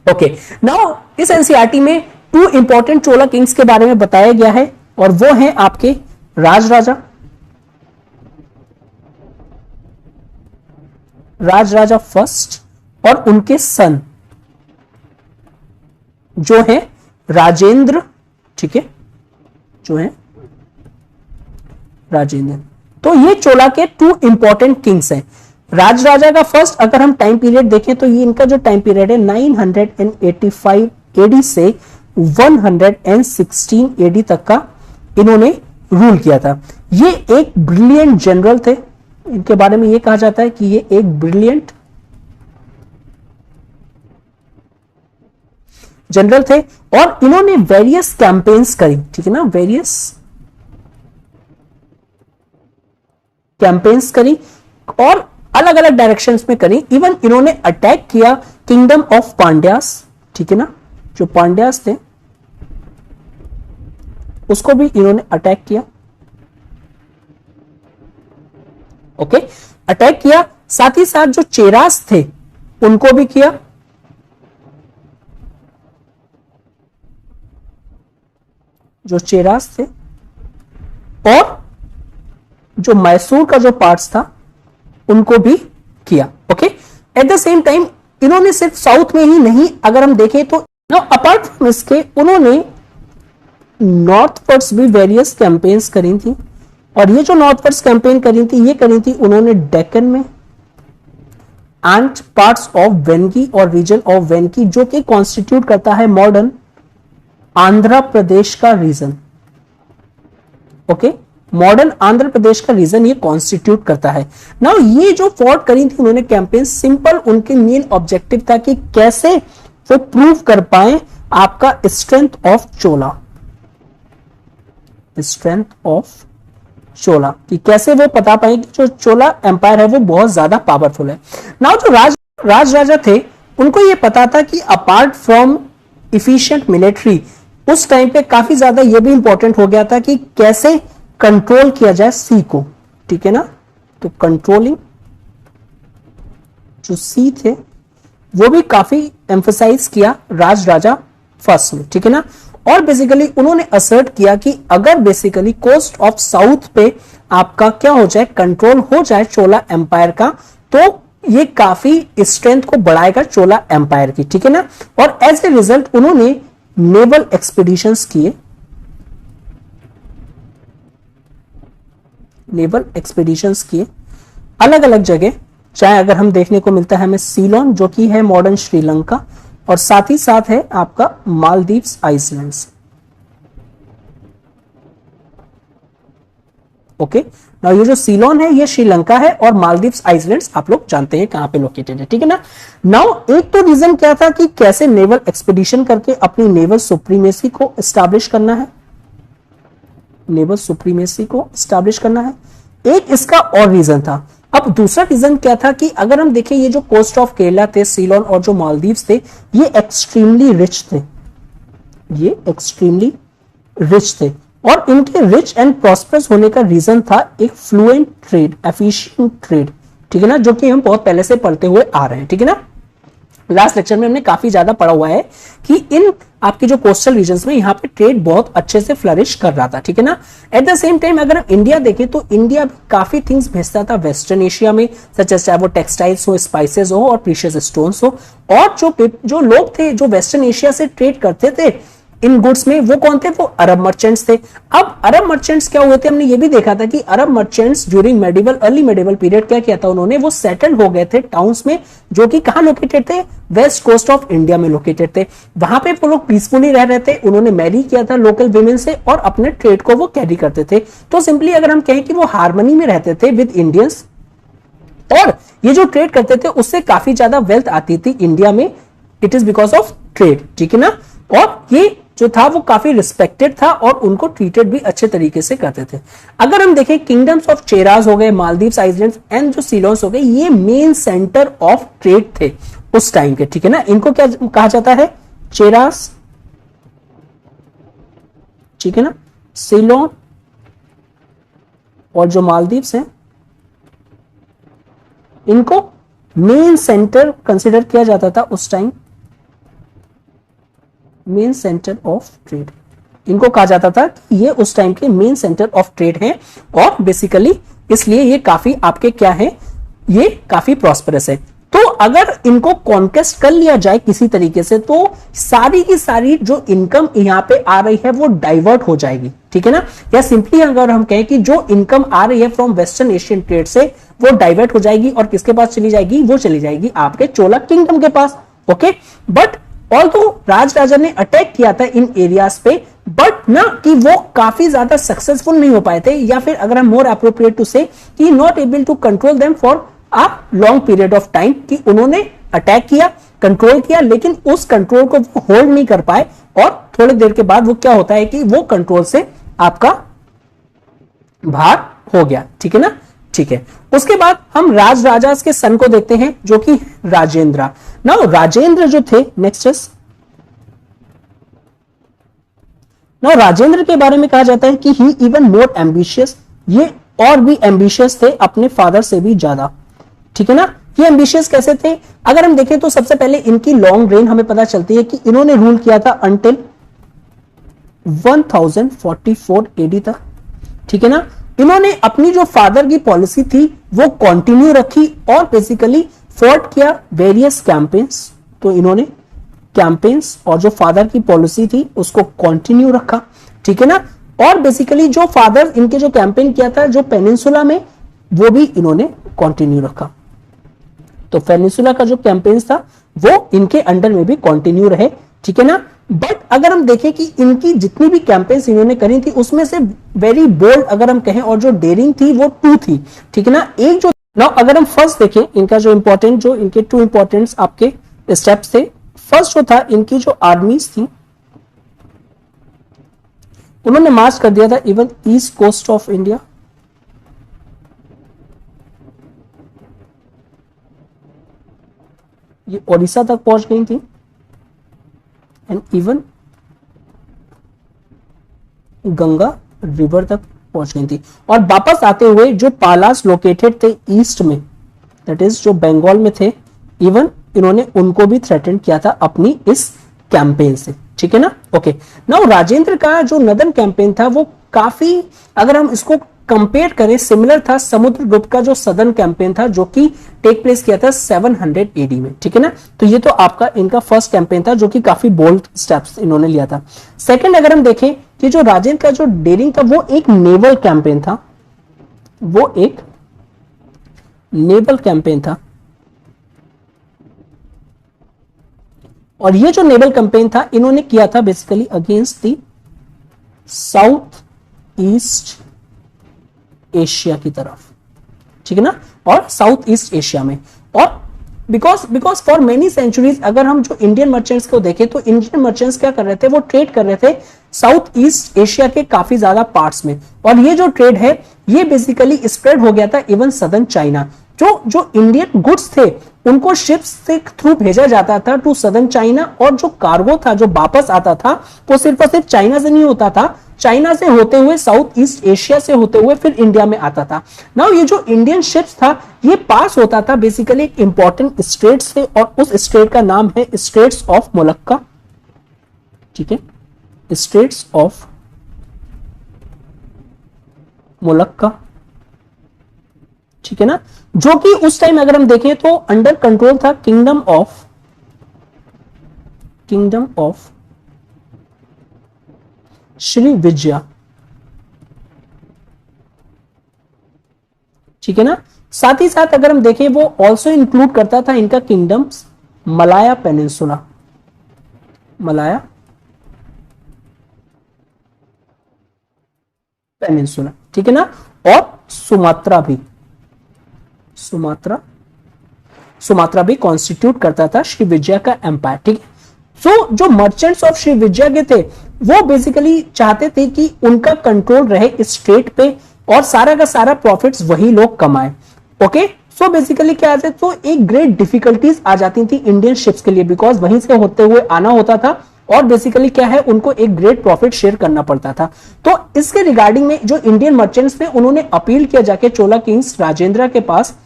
ओके, नाउ इस एनसीईआरटी में 2 इंपॉर्टेंट चोला किंग्स के बारे में बताया गया है और वो हैं आपके राजराजा फर्स्ट और उनके सन जो है राजेंद्र। ठीक है, जो है राजेंद्र। तो ये चोला के 2 इंपॉर्टेंट किंग्स हैं। राजराजा का फर्स्ट अगर हम टाइम पीरियड देखें तो ये इनका जो टाइम पीरियड है 985 एडी से 116 एडी तक का इन्होंने रूल किया था। ये एक ब्रिलियंट जनरल थे, इनके बारे में ये कहा जाता है कि ये एक ब्रिलियंट जनरल थे और इन्होंने वेरियस कैंपेन्स करी। ठीक है ना, वेरियस कैंपेन्स करी और अलग अलग डायरेक्शंस में करी। इवन इन्होंने अटैक किया किंगडम ऑफ पांड्यास। ठीक है ना, जो पांड्यास थे उसको भी इन्होंने अटैक किया। ओके, अटैक किया। साथ ही साथ जो चेरास थे उनको भी किया। जो चेरास थे और जो मैसूर का जो पार्ट्स था उनको भी किया। Okay, at the same time इन्होंने सिर्फ साउथ में ही नहीं, अगर हम देखें तो अपार्ट फ्रॉम इसके उन्होंने नॉर्थवर्ड्स भी वेरियस कैंपेन्स करी थी। और ये जो नॉर्थवर्ड्स कैंपेन करी थी ये करी थी उन्होंने डेक्कन में एंड पार्ट्स ऑफ वेनकी और रीजन ऑफ वेनकी, जो कि कॉन्स्टिट्यूट करता है मॉडर्न आंध्र प्रदेश का reason. Okay, modern Andhra Pradesh का रीजन ये कॉन्स्टिट्यूट करता है। नाउ ये जो फोर्ट करी थी उन्होंने कैंपेन, सिंपल उनके मेन ऑब्जेक्टिव था कि कैसे वो प्रूव कर पाए आपका strength of Chola, strength of Chola, कि कैसे वो पता पाए कि जो चोला एम्पायर है वो बहुत ज्यादा पावरफुल है। नाउ जो राज राजा थे उनको ये पता था कि अपार्ट फ्रॉम इफिशिएंट मिलिट्री, उस टाइम पे काफी ज्यादा ये भी इंपॉर्टेंट हो गया था कि कैसे कंट्रोल किया जाए सी को, ठीक है ना। तो कंट्रोलिंग जो सी थे वो भी काफी एम्फसाइज किया राज राजा फर्स्ट में, ठीक है ना। और बेसिकली उन्होंने असर्ट किया कि अगर बेसिकली कोस्ट ऑफ साउथ पे आपका क्या हो जाए, कंट्रोल हो जाए चोला एम्पायर का, तो ये काफी स्ट्रेंथ को बढ़ाएगा चोला एम्पायर की, ठीक है ना। और एज ए रिजल्ट उन्होंने नेवल एक्सपीडिशंस किए, नेवल एक्सपीडिशंस किए अलग अलग जगह, चाहे अगर हम देखने को मिलता है हमें सीलोन जो कि है मॉडर्न श्रीलंका, और साथ ही साथ है आपका मालदीव्स आइसलैंड्स। ओके, नाउ ये जो सीलोन है ये श्रीलंका है और मालदीव्स आइसलैंड्स आप लोग जानते हैं कहां पे लोकेटेड है, ठीक है ना। नाउ एक तो रीजन क्या था कि कैसे नेवल एक्सपीडिशन करके अपनी नेवल सुप्रीमेसी को एस्टैब्लिश करना है, नेवल सुप्रीमेसी को एस्टैब्लिश करना है। एक इसका और रीजन था। अब दूसरा रीजन क्या था कि अगर हम देखें ये जो कोस्ट ऑफ केरला थे, सीलोन और जो मालदीव्स थे, ये एक्सट्रीमली रिच थे, ये एक्सट्रीमली रिच थे और इनके रिच एंड प्रॉस्परस होने का रीजन था एक फ्लुएंट ट्रेड, एफिशिएंट ट्रेड, ठीक है ना, जो कि हम बहुत पहले से पढ़ते हुए आ रहे हैं, ठीक है ना। लास्ट लेक्चर में हमने काफी ज्यादा पढ़ा हुआ है कि इन आपके जो कोस्टल रीजन्स में यहाँ पे ट्रेड बहुत अच्छे से फ्लरिश कर रहा था, ठीक है ना। एट द सेम टाइम अगर हम इंडिया देखें तो इंडिया भी काफी थिंग्स भेजता था वेस्टर्न एशिया में, सच एज चाहे वो टेक्सटाइल्स हो, स्पाइसेस हो और प्रीशियस स्टोन्स हो। और जो लोग थे जो वेस्टर्न एशिया से ट्रेड करते थे इन गुड्स में, वो कौन थे, वो अरब मर्चेंट्स थे। अब अरब मर्चेंट्स क्या हुए थे, हमने ये भी देखा था कि Arab merchants during medieval early medieval period क्या किया था उन्होंने, वो सेटल हो गए थे टाउन्स में जो कि कहां लोकेटेड थे, वेस्ट कोस्ट ऑफ इंडिया में लोकेटेड थे। वहां पे वो लोग पीसफुली रह रहे थे, उन्होंने मैरी किया था लोकल विमेन से और अपने ट्रेड को वो कैरी करते थे। तो सिंपली अगर हम कहें कि वो हार्मनी में रहते थे विद इंडियंस और ये जो ट्रेड करते थे उससे काफी ज्यादा वेल्थ आती थी इंडिया में, it is because of trade, ठीक है ना। और ये जो था वो काफी रिस्पेक्टेड था और उनको ट्रीटेड भी अच्छे तरीके से करते थे। अगर हम देखें किंगडम्स ऑफ चेरास हो गए, मालदीव्स आइसलैंड्स एंड जो सीलोन्स हो गए, ये मेन सेंटर ऑफ ट्रेड थे उस टाइम के, ठीक है ना। इनको क्या कहा जाता है, चेरास, ठीक है ना, सीलोन और जो मालदीव्स हैं इनको मेन सेंटर कंसिडर किया जाता था उस time, main centre of trade इनको कहा जाता था कि ये उस टाइम के मेन सेंटर ऑफ ट्रेड हैं और बेसिकली इसलिए ये काफी आपके क्या है, ये काफी प्रॉस्परस है। तो अगर इनको कॉन्केस्ट कर लिया जाए किसी तरीके से तो सारी की सारी जो इनकम यहां पे आ रही है वो डाइवर्ट हो जाएगी, ठीक है ना। या सिंपली अगर हम कहें कि जो इनकम आ रही है फ्रॉम वेस्टर्न एशियन ट्रेड से वो डाइवर्ट हो जाएगी और किसके पास चली जाएगी, वो चली जाएगी आपके चोला किंगडम के पास। ओके, बट ऑल्दो राज राजा ने अटैक किया था इन एरियाज पे, बट ना कि वो काफी ज्यादा सक्सेसफुल नहीं हो पाए थे, या फिर अगर हम मोर अप्रोप्रिएट टू से कि not able to control them for a long period of time, कि उन्होंने अटैक किया, कंट्रोल किया, लेकिन उस कंट्रोल को वो होल्ड नहीं कर पाए और थोड़ी देर के बाद वो क्या होता है कि वो कंट्रोल से आपका बाहर हो गया, ठीक है ना। ठीक है, उसके बाद हम राज राजास के सन को देखते हैं जो कि राजेंद्र। नाउ राजेंद्र जो थे, नेक्स्ट इज नाउ राजेंद्र के बारे में कहा जाता है कि ही इवन मोर एम्बिशियस, ये और भी एम्बिशियस थे अपने फादर से भी ज्यादा, ठीक है ना। ये एम्बिशियस कैसे थे, अगर हम देखें तो सबसे पहले इनकी लॉन्ग रेन हमें पता चलती है कि इन्होंने रूल किया था अंटिल 1044 एडी तक, ठीक है ना। इन्होंने अपनी जो फादर की पॉलिसी थी वो कंटिन्यू रखी और बेसिकली फॉर्ट किया वेरियस कैंपेन्स। तो इन्होंने कैंपेन्स और जो फादर की पॉलिसी थी उसको कंटिन्यू रखा, ठीक है ना। और बेसिकली जो फादर इनके जो कैंपेन किया था जो पेनिनसुला में, वो भी इन्होंने कंटिन्यू रखा। तो पेनिनसुला का जो कैंपेन था वो इनके अंडर में भी कंटिन्यू रहे, ठीक है ना। बट अगर हम देखें कि इनकी जितनी भी कैंपेन्स इन्होंने करी थी उसमें से वेरी बोल्ड अगर हम कहें और जो डेयरिंग थी वो 2 थी, ठीक है ना। एक जो नाउ अगर हम फर्स्ट देखें इनका जो इंपॉर्टेंट जो इनके 2 इंपॉर्टेंट आपके स्टेप्स थे, फर्स्ट जो था इनकी जो आर्मीज थी उन्होंने मार्च कर दिया था even east coast of India, ये ओडिशा तक पहुंच गई थी एंड इवन गंगा रिवर तक पहुंच गई थी। और वापस आते हुए जो पालास लोकेटेड थे ईस्ट में, दैट इज जो बंगाल में थे, इवन इन्होंने उनको भी थ्रेटन किया था अपनी इस कैंपेन से, ठीक है ना। ओके, नाउ राजेंद्र का जो नदन कैंपेन था वो काफी, अगर हम इसको कंपेयर करें, सिमिलर था समुद्रगुप्त का जो सदर्न कैंपेन था जो कि टेक प्लेस किया था 700 एडी में, ठीक है ना। तो ये तो आपका इनका फर्स्ट कैंपेन था जो कि काफी बोल्ड स्टेप्स इन्होंने लिया था। सेकंड अगर हम देखें कि जो राजेंद्र का जो डेयरिंग था वो एक नेवल कैंपेन था, वो एक नेवल कैंपेन था। और ये जो नेवल कैंपेन था इन्होंने किया था basically against the south east Asia की तरफ, ठीक है ना, और साउथ ईस्ट एशिया में। और बिकॉज फॉर मेनी सेंचुरीज अगर हम जो इंडियन मर्चेंट्स को देखें तो इंडियन मर्चेंट्स क्या कर रहे थे, वो ट्रेड कर रहे थे साउथ ईस्ट एशिया के काफी ज्यादा पार्ट्स में। और ये जो ट्रेड है ये बेसिकली स्प्रेड हो गया था इवन सदर्न चाइना। जो इंडियन गुड्स थे उनको शिप्स से थ्रू भेजा जाता था टू सदर्न चाइना, और जो कार्गो था जो वापस आता था वो सिर्फ और सिर्फ चाइना से नहीं होता था, चाइना से होते हुए साउथ ईस्ट एशिया से होते हुए फिर इंडिया में आता था। नाउ ये जो इंडियन शिप्स था ये पास होता था बेसिकली एक इंपॉर्टेंट स्ट्रेट से, और उस स्ट्रेट का नाम है स्ट्रेट्स ऑफ मोलक्का, ठीक है, स्ट्रेट्स ऑफ मोलक्का, ठीक है ना, जो कि उस टाइम अगर हम देखें तो अंडर कंट्रोल था किंगडम ऑफ श्री विजया, ठीक है ना। साथ ही साथ अगर हम देखें वो ऑल्सो इंक्लूड करता था इनका किंगडम्स मलाया पेनिनसुला, ठीक है ना, और सुमात्रा भी कॉन्स्टिट्यूट करता था श्री विजया का एम्पायर, ठीक है। सो जो मर्चेंट्स ऑफ श्री विजया के थे वो बेसिकली चाहते थे कि उनका कंट्रोल रहे इस स्ट्रेट पे और सारा का सारा प्रॉफिट्स वही लोग कमाए। ओके, सो बेसिकली क्या है, तो एक ग्रेट डिफिकल्टीज आ जाती थी इंडियन शिप्स के लिए, बिकॉज वहीं से होते हुए आना होता था और बेसिकली क्या है उनको एक ग्रेट प्रॉफिट शेयर करना पड़ता था। तो इसके रिगार्डिंग में जो इंडियन मर्चेंट्स थे उन्होंने अपील किया जाके चोला किंग्स राजेंद्र के पास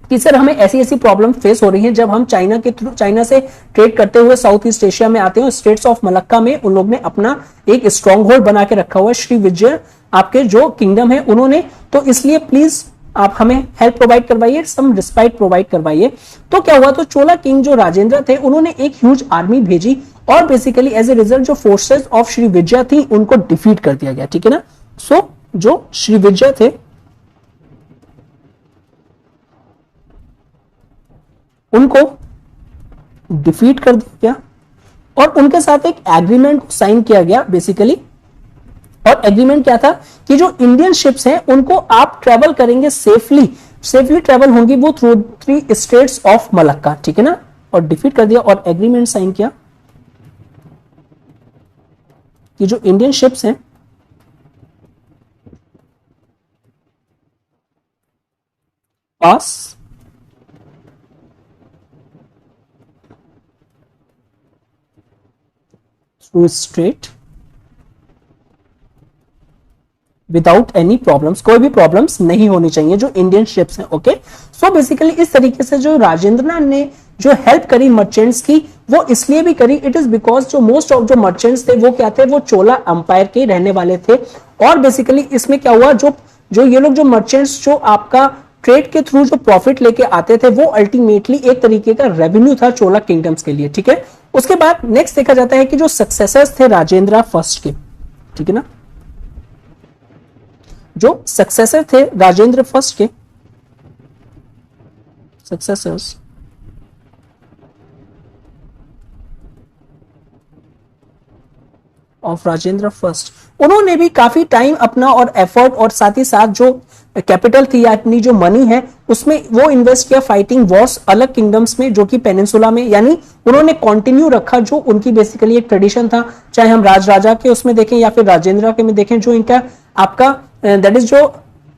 कि सर हमें ऐसी ऐसी प्रॉब्लम फेस हो रही है, जब हम चाइना के थ्रू चाइना से ट्रेड करते हुए साउथ ईस्ट एशिया में आते हैं, स्ट्रेट्स ऑफ मलक्का में उन लोग ने अपना एक स्ट्रॉन्ग होल्ड बना के रखा हुआ है, श्री विजय आपके जो किंगडम है उन्होंने, तो इसलिए प्लीज आप हमें हेल्प प्रोवाइड करवाइए, सम रिस्पाइट प्रोवाइड करवाइए। तो क्या हुआ, तो चोला किंग जो राजेंद्र थे उन्होंने एक ह्यूज आर्मी भेजी और बेसिकली एज ए रिजल्ट जो फोर्सेस ऑफ श्री विजय थी उनको डिफीट कर दिया गया, ठीक है ना। सो जो श्री विजय थे उनको डिफीट कर दिया गया और उनके साथ एक एग्रीमेंट साइन किया गया बेसिकली। और एग्रीमेंट क्या था कि जो इंडियन शिप्स हैं उनको आप ट्रेवल करेंगे सेफली ट्रेवल होंगी वो थ्रू 3 स्टेट्स ऑफ मलक्का, ठीक है ना, और डिफीट कर दिया और एग्रीमेंट साइन किया कि जो इंडियन शिप्स हैं pass through straight without any problems, कोई भी प्रॉब्लम्स नहीं होनी चाहिए जो इंडियन शिप्स हैं। ओके, सो बेसिकली इस तरीके से जो राजेंद्र ने जो हेल्प करी मर्चेंट्स की वो इसलिए भी करी, इट इज बिकॉज जो मोस्ट ऑफ जो मर्चेंट्स थे वो क्या थे, वो चोला एम्पायर के रहने वाले थे। और बेसिकली इसमें क्या हुआ, जो ये लोग जो मर्चेंट्स जो आपका ट्रेड के थ्रू जो प्रॉफिट लेके आते थे वो अल्टीमेटली एक तरीके का रेवेन्यू था चोला किंगडम्स के लिए, ठीक है। उसके बाद नेक्स्ट देखा जाता है कि जो सक्सेसर्स थे राजेंद्र फर्स्ट के, ठीक है ना, जो सक्सेसर थे राजेंद्र फर्स्ट के सक्सेसर्स ऑफ राजेंद्र फर्स्ट। उन्होंने भी काफी टाइम अपना और एफर्ट और साथ ही साथ जो कैपिटल थी या अपनी जो मनी है उसमें वो इन्वेस्ट किया फाइटिंग वॉर्स अलग किंगडम्स में जो कि पेनिनसुला में, यानी उन्होंने कंटिन्यू रखा जो उनकी बेसिकली एक ट्रेडिशन था, चाहे हम राजा के उसमें देखें या फिर राजेंद्र के में देखें, जो इनका आपका दैट इज जो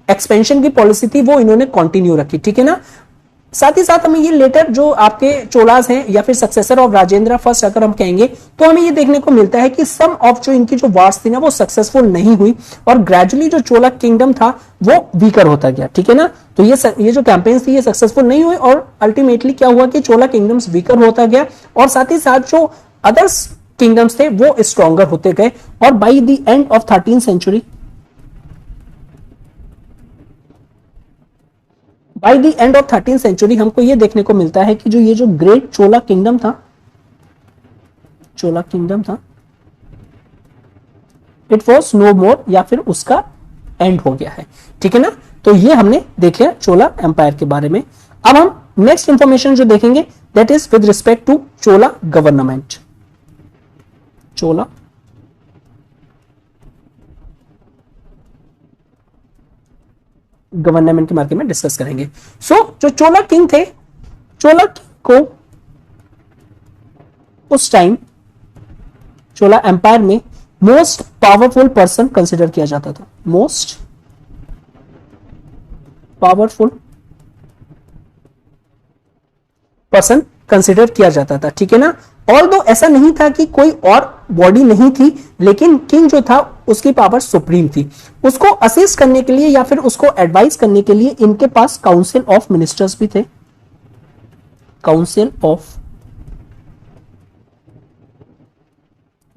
एक्सपेंशन की पॉलिसी थी वो इन्होंने कंटिन्यू रखी, ठीक है ना। साथ ही साथ हमें ये लेटर जो आपके चोलास हैं या फिर सक्सेसर ऑफ राजेंद्र फर्स्ट अगर हम कहेंगे तो हमें ये देखने को मिलता है कि सम ऑफ जो इनकी जो वार्स थी ना वो सक्सेसफुल नहीं हुई और ग्रेजुअली जो चोला किंगडम था वो वीकर होता गया, ठीक है ना। तो ये जो कैंपेन थी ये सक्सेसफुल नहीं हुई और अल्टीमेटली क्या हुआ कि चोला किंगडम्स वीकर होता गया और साथ ही साथ जो अदर्स किंगडम्स थे वो स्ट्रॉन्गर होते गए और by the end of 13th century by the end of 13th century हमको यह देखने को मिलता है कि जो ये जो ग्रेट चोला किंगडम था इट वॉज नो मोर या फिर उसका एंड हो गया है, ठीक है ना। तो ये हमने देख लिया चोला एम्पायर के बारे में। अब हम नेक्स्ट इंफॉर्मेशन जो देखेंगे that is with respect to Chola government. Chola government के बारे में डिस्कस करेंगे। सो जो चोला किंग थे, चोला किंग को उस टाइम चोला एम्पायर में मोस्ट पावरफुल पर्सन कंसिडर किया जाता था, मोस्ट पावरफुल पर्सन कंसिडर किया जाता था, ठीक है ना। ऑल्दो ऐसा नहीं था कि कोई और बॉडी नहीं थी, लेकिन किंग जो था उसकी पावर सुप्रीम थी। उसको असिस्ट करने के लिए या फिर उसको एडवाइस करने के लिए इनके पास काउंसिल ऑफ मिनिस्टर्स भी थे, काउंसिल ऑफ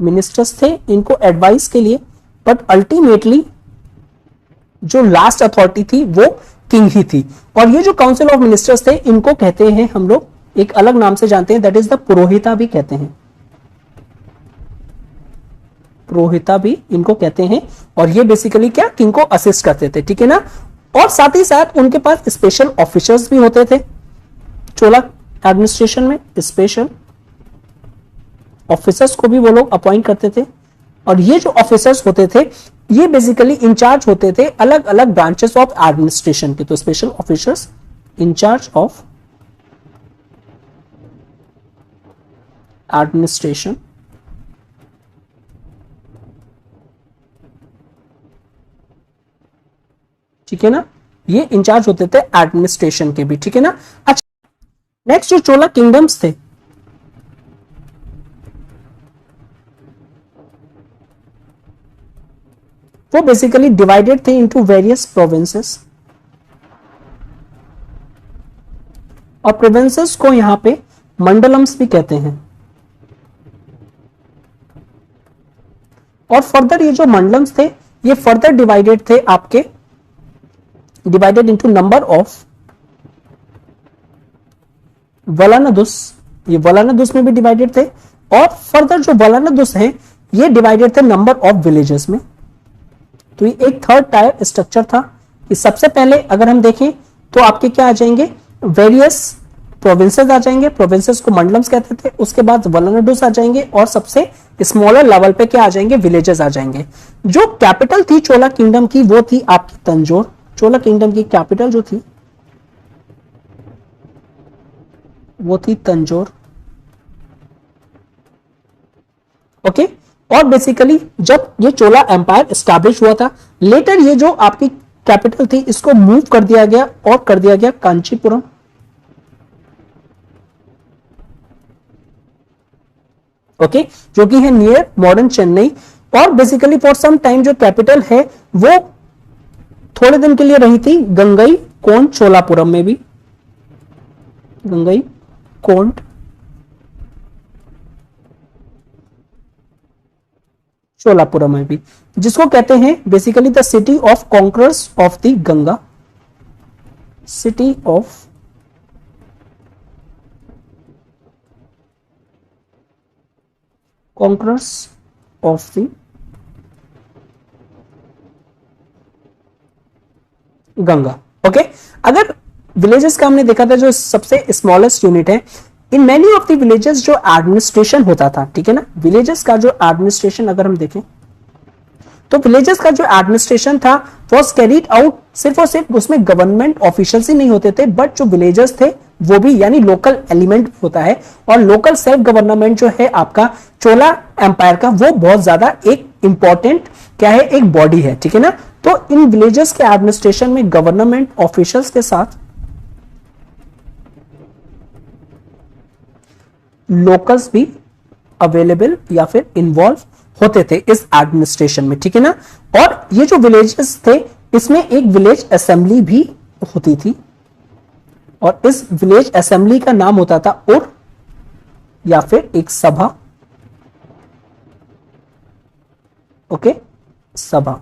मिनिस्टर्स थे इनको एडवाइस के लिए, बट अल्टीमेटली जो लास्ट अथॉरिटी थी वो किंग ही थी। और ये जो काउंसिल ऑफ मिनिस्टर्स थे इनको कहते हैं हम लोग एक अलग नाम से जानते हैं, दैट इज द पुरोहिता भी कहते हैं, पुरोहिता भी इनको कहते हैं। और ये बेसिकली क्या किंग को असिस्ट करते थे, ठीक है ना। और साथ ही साथ उनके पास स्पेशल ऑफिसर्स भी होते थे चोला एडमिनिस्ट्रेशन में, स्पेशल ऑफिसर्स को भी वो लोग अपॉइंट करते थे। और ये जो ऑफिसर्स होते थे ये बेसिकली इंचार्ज होते थे अलग अलग ब्रांचेस ऑफ एडमिनिस्ट्रेशन के। तो special officers in charge of administration, ठीक है ना, ये इंचार्ज होते थे एडमिनिस्ट्रेशन के भी, ठीक है ना। अच्छा, नेक्स्ट जो चोला किंगडम्स थे वो बेसिकली डिवाइडेड थे इनटू वेरियस प्रोविंसेस, और प्रोविंसेस को यहां पे मंडलम्स भी कहते हैं। और फर्दर ये जो मंडलम्स थे ये फर्दर डिवाइडेड थे आपके, डिवाइडेड इनटू नंबर ऑफ वलानदुस, ये वलानदुस में भी डिवाइडेड थे। और फर्दर जो वलानदुस हैं ये डिवाइडेड थे नंबर ऑफ विलेजेस में। तो ये एक थर्ड टायर स्ट्रक्चर था कि सबसे पहले अगर हम देखें तो आपके क्या आ जाएंगे, वेरियस प्रोविंसेस आ जाएंगे, प्रोविंसेस को मंडलम्स कहते थे। उसके बाद वलानडुस आ जाएंगे और सबसे स्मॉलर लेवल पे क्या आ जाएंगे, विलेजेस आ जाएंगे। जो कैपिटल थी चोला किंगडम की वो थी आपकी तंजौर। चोला किंगडम की कैपिटल जो थी वो थी तंजौर, ओके। और बेसिकली जब ये चोला एम्पायर एस्टैब्लिश हुआ था, लेटर ये जो आपकी कैपिटल थी इसको मूव कर दिया गया और कर दिया गया कांचीपुरम, ओके, जो कि है नियर मॉडर्न चेन्नई। और बेसिकली फॉर सम टाइम जो कैपिटल है वो थोड़े दिन के लिए रही थी गंगई कोंड चोलापुरम में भी, गंगई कोंड चोलापुरम में भी, जिसको कहते हैं basically the city of conquerors of the Ganga, city of conquerors of the Ganga, okay. अगर विलेजेस का हमने देखा था जो सबसे स्मॉलेस्ट यूनिट है in many of the villages जो एडमिनिस्ट्रेशन होता था, ठीक है ना, विलेजेस का जो एडमिनिस्ट्रेशन अगर हम देखें तो विलेजेस का जो एडमिनिस्ट्रेशन था वॉज कैरीड आउट, सिर्फ और सिर्फ उसमें गवर्नमेंट ऑफिशियल्स ही नहीं होते थे, बट जो विलेजर्स थे वो भी, यानी लोकल एलिमेंट होता है, और लोकल सेल्फ गवर्नमेंट जो है आपका चोला एम्पायर का, वो बहुत ज्यादा एक इंपॉर्टेंट क्या है, एक बॉडी है, ठीक है ना। तो इन विलेजेस के एडमिनिस्ट्रेशन में गवर्नमेंट ऑफिशियल्स के साथ लोकल्स भी अवेलेबल या फिर इन्वॉल्व होते थे इस एडमिनिस्ट्रेशन में, ठीक है ना। और ये जो विलेजेस थे इसमें एक विलेज असेंबली भी होती थी, और इस विलेज असेंबली का नाम होता था उर, या फिर एक सभा, ओके, सभा,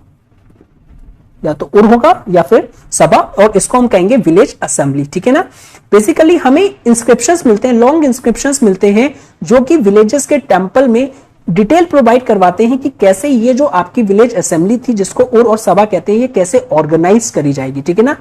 या तो उर होगा या फिर सभा, और इसको हम कहेंगे विलेज असेंबली, ठीक है ना। बेसिकली हमें इंस्क्रिप्शंस मिलते हैं, लॉन्ग इंस्क्रिप्शंस मिलते हैं, जो कि विलेजेस के टेंपल में डिटेल प्रोवाइड करवाते हैं कि कैसे ये जो आपकी विलेज असेंबली थी, जिसको उर और सभा कहते हैं, ये कैसे ऑर्गेनाइज करी जाएगी, ठीक है ना।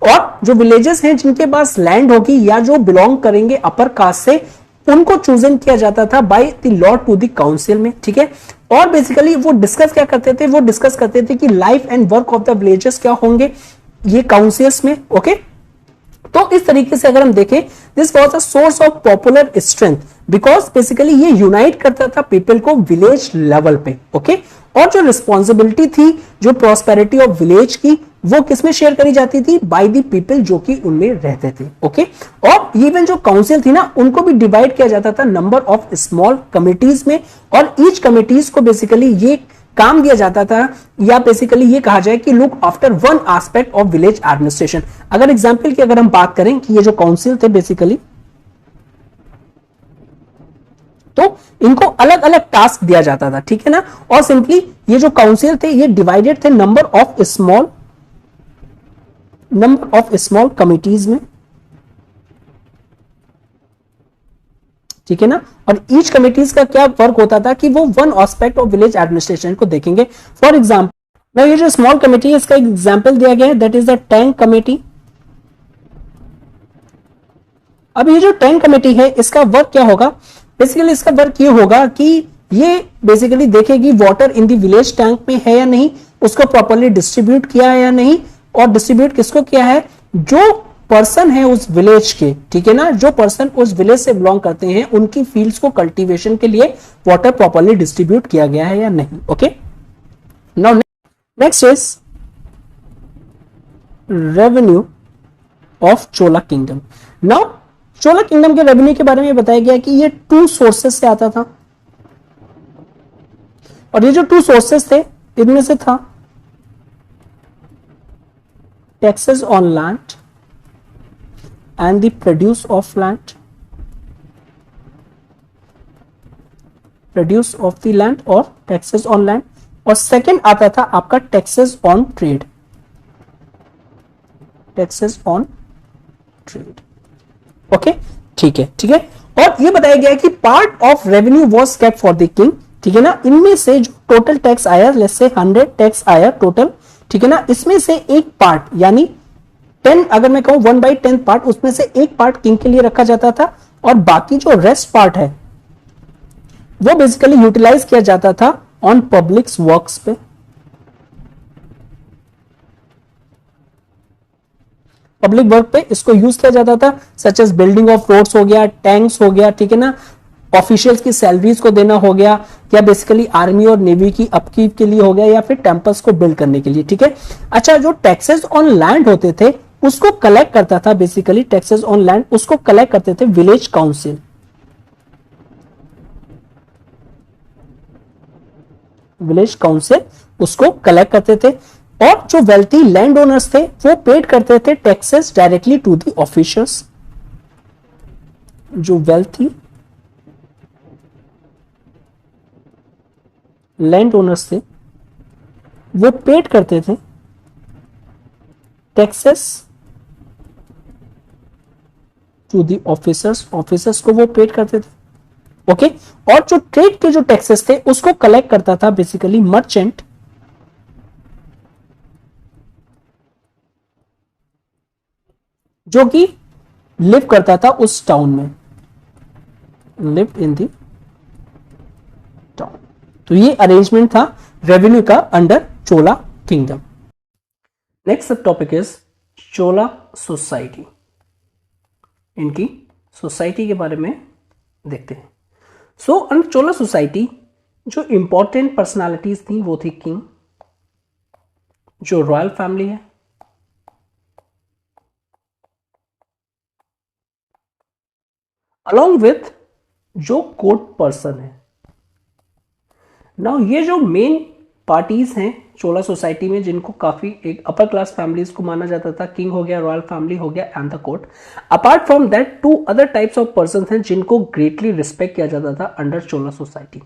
और जो विलेजेस हैं जिनके पास लैंड होगी या जो बिलोंग करेंगे अपर कास्ट से, उनको चूजन किया जाता था by the lord to the council में, ठीक है। और बेसिकली वो डिस्कस क्या करते थे, वो डिस्कस करते थे कि life and work of the villages क्या होंगे ये काउंसिल्स में, ओके। तो इस तरीके से अगर हम देखें, this was a source of popular strength, because basically ये यूनाइट करता था पीपल को विलेज लेवल पे, ओके। और जो रिस्पॉन्सिबिलिटी थी, जो प्रॉस्पेरिटी ऑफ विलेज की, वो किसमें शेयर करी जाती थी, बाय द पीपल जो कि उनमें रहते थे, ओके। और इवन जो काउंसिल थी ना, उनको भी डिवाइड किया जाता था नंबर ऑफ स्मॉल कमिटीज में, और ईच कमिटीज को बेसिकली ये काम दिया जाता था, या बेसिकली ये कहा जाए कि look after one aspect of village administration. अगर एग्जांपल की अगर हम बात करें कि ये जो काउंसिल थे बेसिकली, तो इनको अलग अलग टास्क दिया जाता था, ठीक है ना। और सिंपली ये जो काउंसिल थे ये डिवाइडेड थे नंबर ऑफ स्मॉल कमिटीज में, ठीक है ना। और ईच कमिटीज का क्या वर्क होता था कि वो one aspect of village administration को देखेंगे। फॉर एग्जांपल ये जो स्मॉल कमिटी है इसका एग्जांपल दिया गया है, that is the tank committee. अब ये जो टैंक कमिटी है इसका वर्क क्या होगा, बेसिकली इसका वर्क ये होगा कि ये बेसिकली देखेगी water in the village tank में है या नहीं, उसको प्रॉपर्ली डिस्ट्रीब्यूट किया है या नहीं, और डिस्ट्रीब्यूट किसको किया है, जो पर्सन है उस विलेज के, ठीक है ना, जो पर्सन उस विलेज से बिलोंग करते हैं उनकी फील्ड्स को कल्टीवेशन के लिए वाटर प्रॉपर्ली डिस्ट्रीब्यूट किया गया है या नहीं, okay. Now next is revenue of Chola kingdom. Now Chola kingdom के रेवेन्यू के बारे में बताया गया कि ये 2 सोर्सेस से आता था, और ये जो 2 सोर्सेस थे इनमें से था taxes on land and the produce of land, produce of the land और टैक्सेस ऑन लैंड, और सेकंड आता था आपका taxes on trade, taxes on trade, okay, ठीक है, ठीक है। और ये बताया गया है कि part of revenue was kept for the king, ठीक है ना। इनमें से जो टोटल टैक्स आया, लेट्स से 100 टैक्स आया टोटल, ठीक है ना, इसमें से एक पार्ट यानी 10, अगर मैं कहूं 1/10 पार्ट, उसमें से एक पार्ट किंग के लिए रखा जाता था, और बाकी जो रेस्ट पार्ट है वो बेसिकली यूटिलाइज किया जाता था ऑन पब्लिक वर्क्स पे, पब्लिक वर्क पे इसको यूज किया जाता था, such as building of roads हो गया, टैंक्स हो गया, ठीक है ना, ऑफिशियल्स की सैलरीज को देना हो गया, या बेसिकली आर्मी और नेवी की अपकीप के लिए हो गया, या फिर टेम्पल्स को बिल्ड करने के लिए, ठीक है। अच्छा, जो टैक्सेस ऑन लैंड होते थे उसको कलेक्ट करता था, बेसिकली टैक्सेस ऑन लैंड उसको कलेक्ट करते थे विलेज काउंसिल, विलेज काउंसिल उसको कलेक्ट करते थे, और जो वेल्थी लैंड ओनर्स थे वो पेड करते थे taxes directly to the officials, जो वेल्थी लैंड ओनर्स थे वो पेड करते थे taxes to the officers, officers को वो पेड करते थे, ओके। और जो ट्रेड के जो टैक्सेस थे उसको कलेक्ट करता था बेसिकली मर्चेंट, जो कि लिव करता था उस टाउन में, लिव इन द टाउन। तो ये अरेंजमेंट था रेवेन्यू का अंडर चोला किंगडम। नेक्स्ट सब टॉपिक इज चोला सोसाइटी। इनकी सोसाइटी के बारे में देखते हैं। सो अंडर चोला सोसाइटी जो इंपॉर्टेंट पर्सनालिटीज थी वो थी किंग, जो रॉयल फैमिली है, अलॉन्ग विथ जो कोर्ट पर्सन है। नाउ ये जो मेन पार्टीज हैं चोला सोसाइटी में, जिनको काफी एक अपर क्लास फैमिलीज को माना जाता था, किंग हो गया, रॉयल फैमिली हो गया and the court. Apart from that two other types of person हैं जिनको ग्रेटली रिस्पेक्ट किया जाता था अंडर चोला सोसाइटी,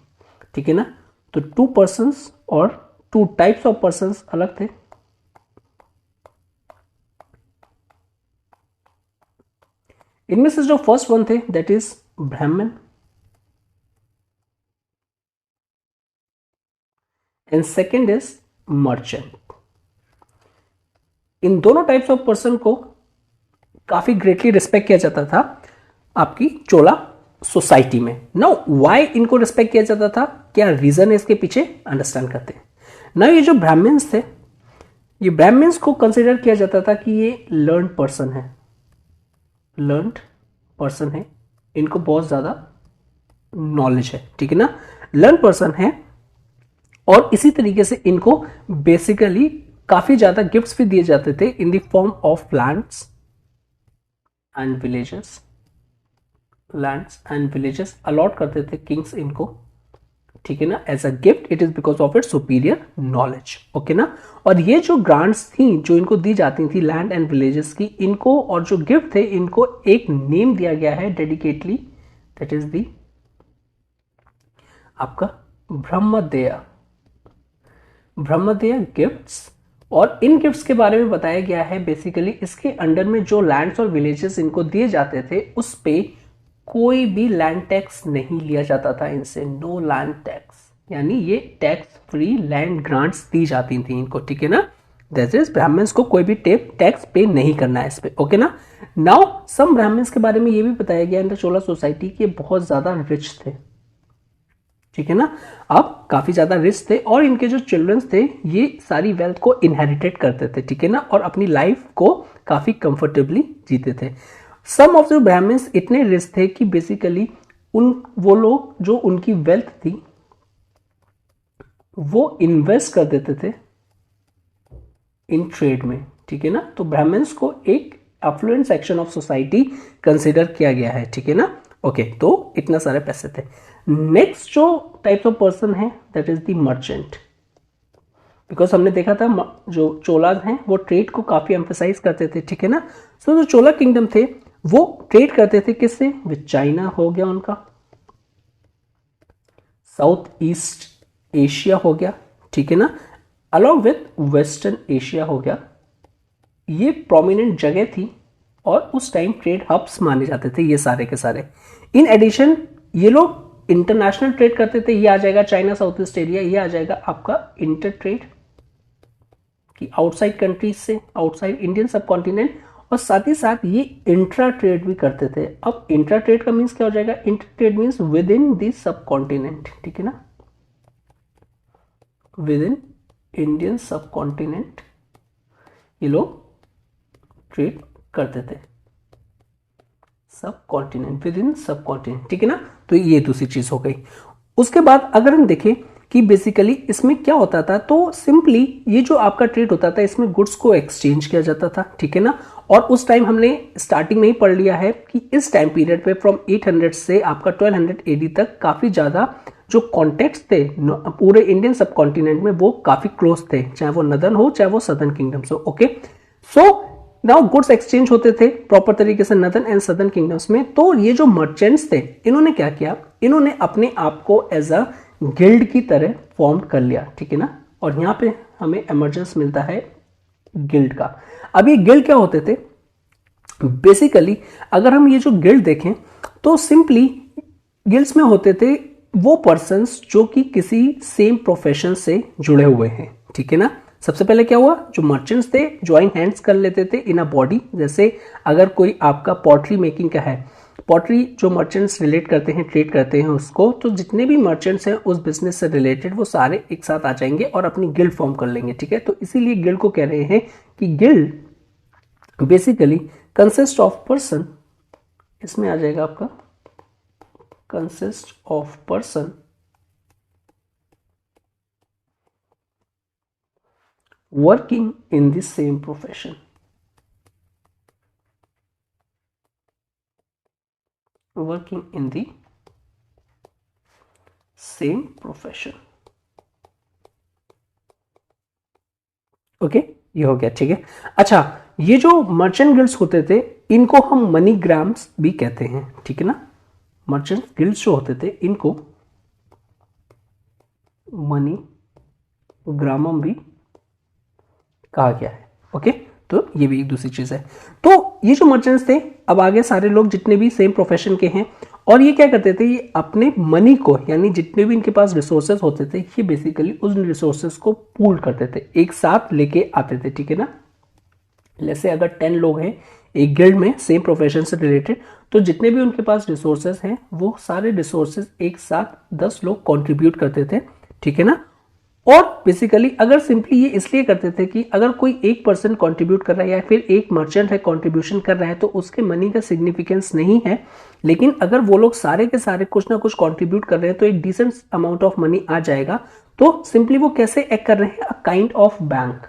ठीक है ना। तो टू पर्संस और टू टाइप्स ऑफ पर्संस अलग थे। इनमें से जो फर्स्ट वन थे दैट इज ब्राह्मण एंड सेकेंड इज मर्चेंट। इन दोनों टाइप्स ऑफ पर्सन को काफी ग्रेटली रिस्पेक्ट किया जाता था आपकी चोला सोसाइटी में। नाउ व्हाई इनको रिस्पेक्ट किया जाता था, क्या रीजन है इसके पीछे, अंडरस्टैंड करते हैं। नाउ ये जो ब्राह्मण्स थे, ये ब्राह्मण्स को कंसिडर किया जाता था कि ये लर्न्ड पर्सन है, लर्न्ड पर्सन है, इनको बहुत ज्यादा नॉलेज है, ठीक है ना, लर्न पर्सन है। और इसी तरीके से इनको बेसिकली काफी ज्यादा गिफ्ट्स भी दिए जाते थे in the form of lands and villages. Lands and villages allot करते थे किंग्स इनको, ठीक है ना, as a gift. It is because of its superior knowledge, okay ना। और ये जो ग्रांट्स थी जो इनको दी जाती थी लैंड एंड विलेजेस की, इनको और जो गिफ्ट थे इनको एक नेम दिया गया है डेडिकेटली, दैट इज दी आपका ब्रह्मदेय। ब्रह्मदेय गिफ्ट्स। और इन गिफ्ट्स के बारे में बताया गया है बेसिकली इसके अंडर में जो लैंड्स और विलेजेस इनको दिए जाते थे उस पे कोई भी लैंड टैक्स नहीं लिया जाता था इनसे, नो लैंड टैक्स, यानी ये टैक्स फ्री लैंड ग्रांट्स दी जाती थी इनको, ठीक है ना। दैट इज ब्राह्मण्स को कोई भी टैक्स पे नहीं करना है इस पे, ओके ना। नाउ सम ब्राह्मण्स के बारे में ये भी बताया गया इन द चोला सोसाइटी कि बहुत ज्यादा रिच थे, ठीक है ना, अब काफी ज्यादा रिच थे और इनके जो चिल्ड्रंस थे ये सारी वेल्थ को इनहेरिटेट करते थे, ठीक है ना, और अपनी लाइफ को काफी कंफर्टेबली जीते थे। सम ऑफ द ब्राह्मण्स इतने रिच थे कि बेसिकली वो लोग जो उनकी वेल्थ थी वो इन्वेस्ट कर देते थे इन ट्रेड में, ठीक है ना। तो ब्राह्मण्स को एक affluent section of society consider किया गया है, ठीक है ना। ओके, तो इतना सारे पैसे थे। नेक्स्ट जो टाइप्स ऑफ पर्सन है that is the merchant. Because हमने देखा था जो चोलाज हैं वो ट्रेड को काफी एम्फेसाइज करते थे, ठीक है ना। सो जो चोला किंगडम थे वो ट्रेड करते थे किससे, विद चाइना हो गया उनका, साउथ ईस्ट एशिया हो गया, ठीक है ना, अलॉन्ग विथ वेस्टर्न एशिया हो गया। ये प्रोमिनेंट जगह थी और उस टाइम ट्रेड हब्स माने जाते थे ये सारे के सारे। इन एडिशन ये लोग इंटरनेशनल ट्रेड करते थे, ये आ जाएगा चाइना साउथ ईस्ट एरिया, ये आ जाएगा आपका इंटर ट्रेड कि आउटसाइड कंट्रीज से, आउटसाइड इंडियन सब कॉन्टिनेंट, और साथ ही साथ ये इंट्रा ट्रेड भी करते थे। अब इंट्रा ट्रेड का मीन्स क्या हो जाएगा, inter trade means within the subcontinent, ठीक है ना, within Indian subcontinent ये लोग ट्रेड करते थे, सब कॉन्टिनेंट, विद इन सब कॉन्टिनेंट, ठीक है ना। तो ये दूसरी चीज हो गई। उसके बाद अगर हम देखें कि बेसिकली इसमें क्या होता था, तो सिंपली ये जो आपका ट्रेड होता था इसमें गुड्स को एक्सचेंज किया जाता था, ठीक है ना। और उस टाइम हमने स्टार्टिंग में ही पढ़ लिया है कि इस टाइम पीरियड पे फ्रॉम 800 से आपका 1200 एडी तक काफी ज्यादा जो कॉन्टेक्ट्स थे पूरे इंडियन सब कॉन्टिनेंट में वो काफी क्लोज थे, चाहे वो नदर्न हो चाहे वो सदर्न किंगडम्स हो, okay. So now goods exchange होते थे प्रॉपर तरीके से नदर्न एंड सदर्न किंगडम्स में। तो ये जो मर्चेंट्स थे इन्होंने क्या किया, इन्होंने अपने आप को एज अ गिल्ड की तरह फॉर्म कर लिया, ठीक है ना। और यहां पे हमें इमर्जेंस मिलता है गिल्ड का। अब ये गिल्ड क्या होते थे, बेसिकली अगर हम ये जो गिल्ड देखें तो सिंपली गिल्ड्स में होते थे वो पर्सन्स जो कि किसी सेम प्रोफेशन से जुड़े हुए हैं, ठीक है ना। सबसे पहले क्या हुआ, जो मर्चेंट्स थे ज्वाइन हैंड्स कर लेते थे इन अ बॉडी। जैसे अगर कोई आपका पॉटरी मेकिंग का है, पॉटरी जो मर्चेंट्स रिलेट करते हैं, ट्रेड करते हैं उसको, तो जितने भी मर्चेंट्स हैं उस बिजनेस से रिलेटेड वो सारे एक साथ आ जाएंगे और अपनी गिल्ड फॉर्म कर लेंगे, ठीक है। तो इसीलिए गिल्ड को कह रहे हैं कि guild basically consist of person, इसमें आ जाएगा आपका consist of person working in the same profession, working in the same profession। Okay, ये हो गया, ठीक है। अच्छा, ये जो मर्चेंट गिल्ड्स होते थे इनको हम मनी ग्राम्स भी कहते हैं, ठीक है ना। मर्चेंट गिल्ड्स जो होते थे इनको मनी ग्रामम भी कहा गया है। ओके, तो ये भी एक दूसरी चीज है। तो ये जो मर्चेंट्स थे, अब आगे सारे लोग जितने भी सेम प्रोफेशन के हैं, और ये क्या करते थे, ये अपने मनी को, यानी जितने भी इनके पास रिसोर्सेज होते थे, ये बेसिकली उस रिसोर्सेज को पूल करते थे, एक साथ लेके आते थे, ठीक है ना। जैसे अगर 10 लोग हैं एक गिल्ड में सेम प्रोफेशन से रिलेटेड, तो जितने भी उनके पास रिसोर्सेज हैं वो सारे रिसोर्सेज एक साथ 10 लोग कंट्रीब्यूट करते थे, ठीक है ना। और बेसिकली अगर सिंपली ये इसलिए करते थे कि अगर कोई एक पर्सन कंट्रीब्यूट कर रहा है या फिर एक मर्चेंट है कंट्रीब्यूशन कर रहा है तो उसके मनी का सिग्निफिकेंस नहीं है, लेकिन अगर वो लोग सारे के सारे कुछ ना कुछ कंट्रीब्यूट कर रहे हैं तो एक डिसेंट अमाउंट ऑफ मनी आ जाएगा। तो सिंपली वो कैसे एक्ट कर रहे हैं, अ काइंड ऑफ बैंक,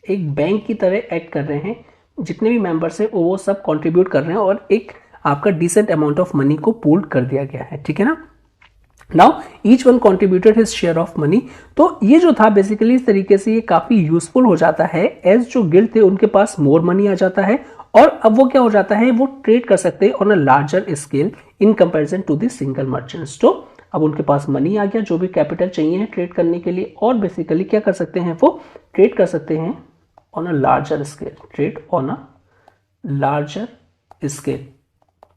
एक बैंक की तरह एक्ट कर रहे हैं। जितने भी मेंबर्स हैं वो सब कंट्रीब्यूट कर रहे हैं और एक आपका डिसेंट अमाउंट ऑफ मनी को पूल कर दिया गया है, ठीक है ना। Now each one contributed his share of money. तो ये जो था बेसिकली इस तरीके से ये काफी यूजफुल हो जाता है, एज जो गिल्ड थे उनके पास मोर मनी आ जाता है और अब वो क्या हो जाता है, वो ट्रेड कर सकते हैं on a larger scale in comparison to the single merchants. तो अब उनके पास मनी आ गया, जो भी कैपिटल चाहिए है ट्रेड करने के लिए, और बेसिकली क्या कर सकते हैं, वो ट्रेड कर सकते हैं on a larger scale, trade on a larger scale.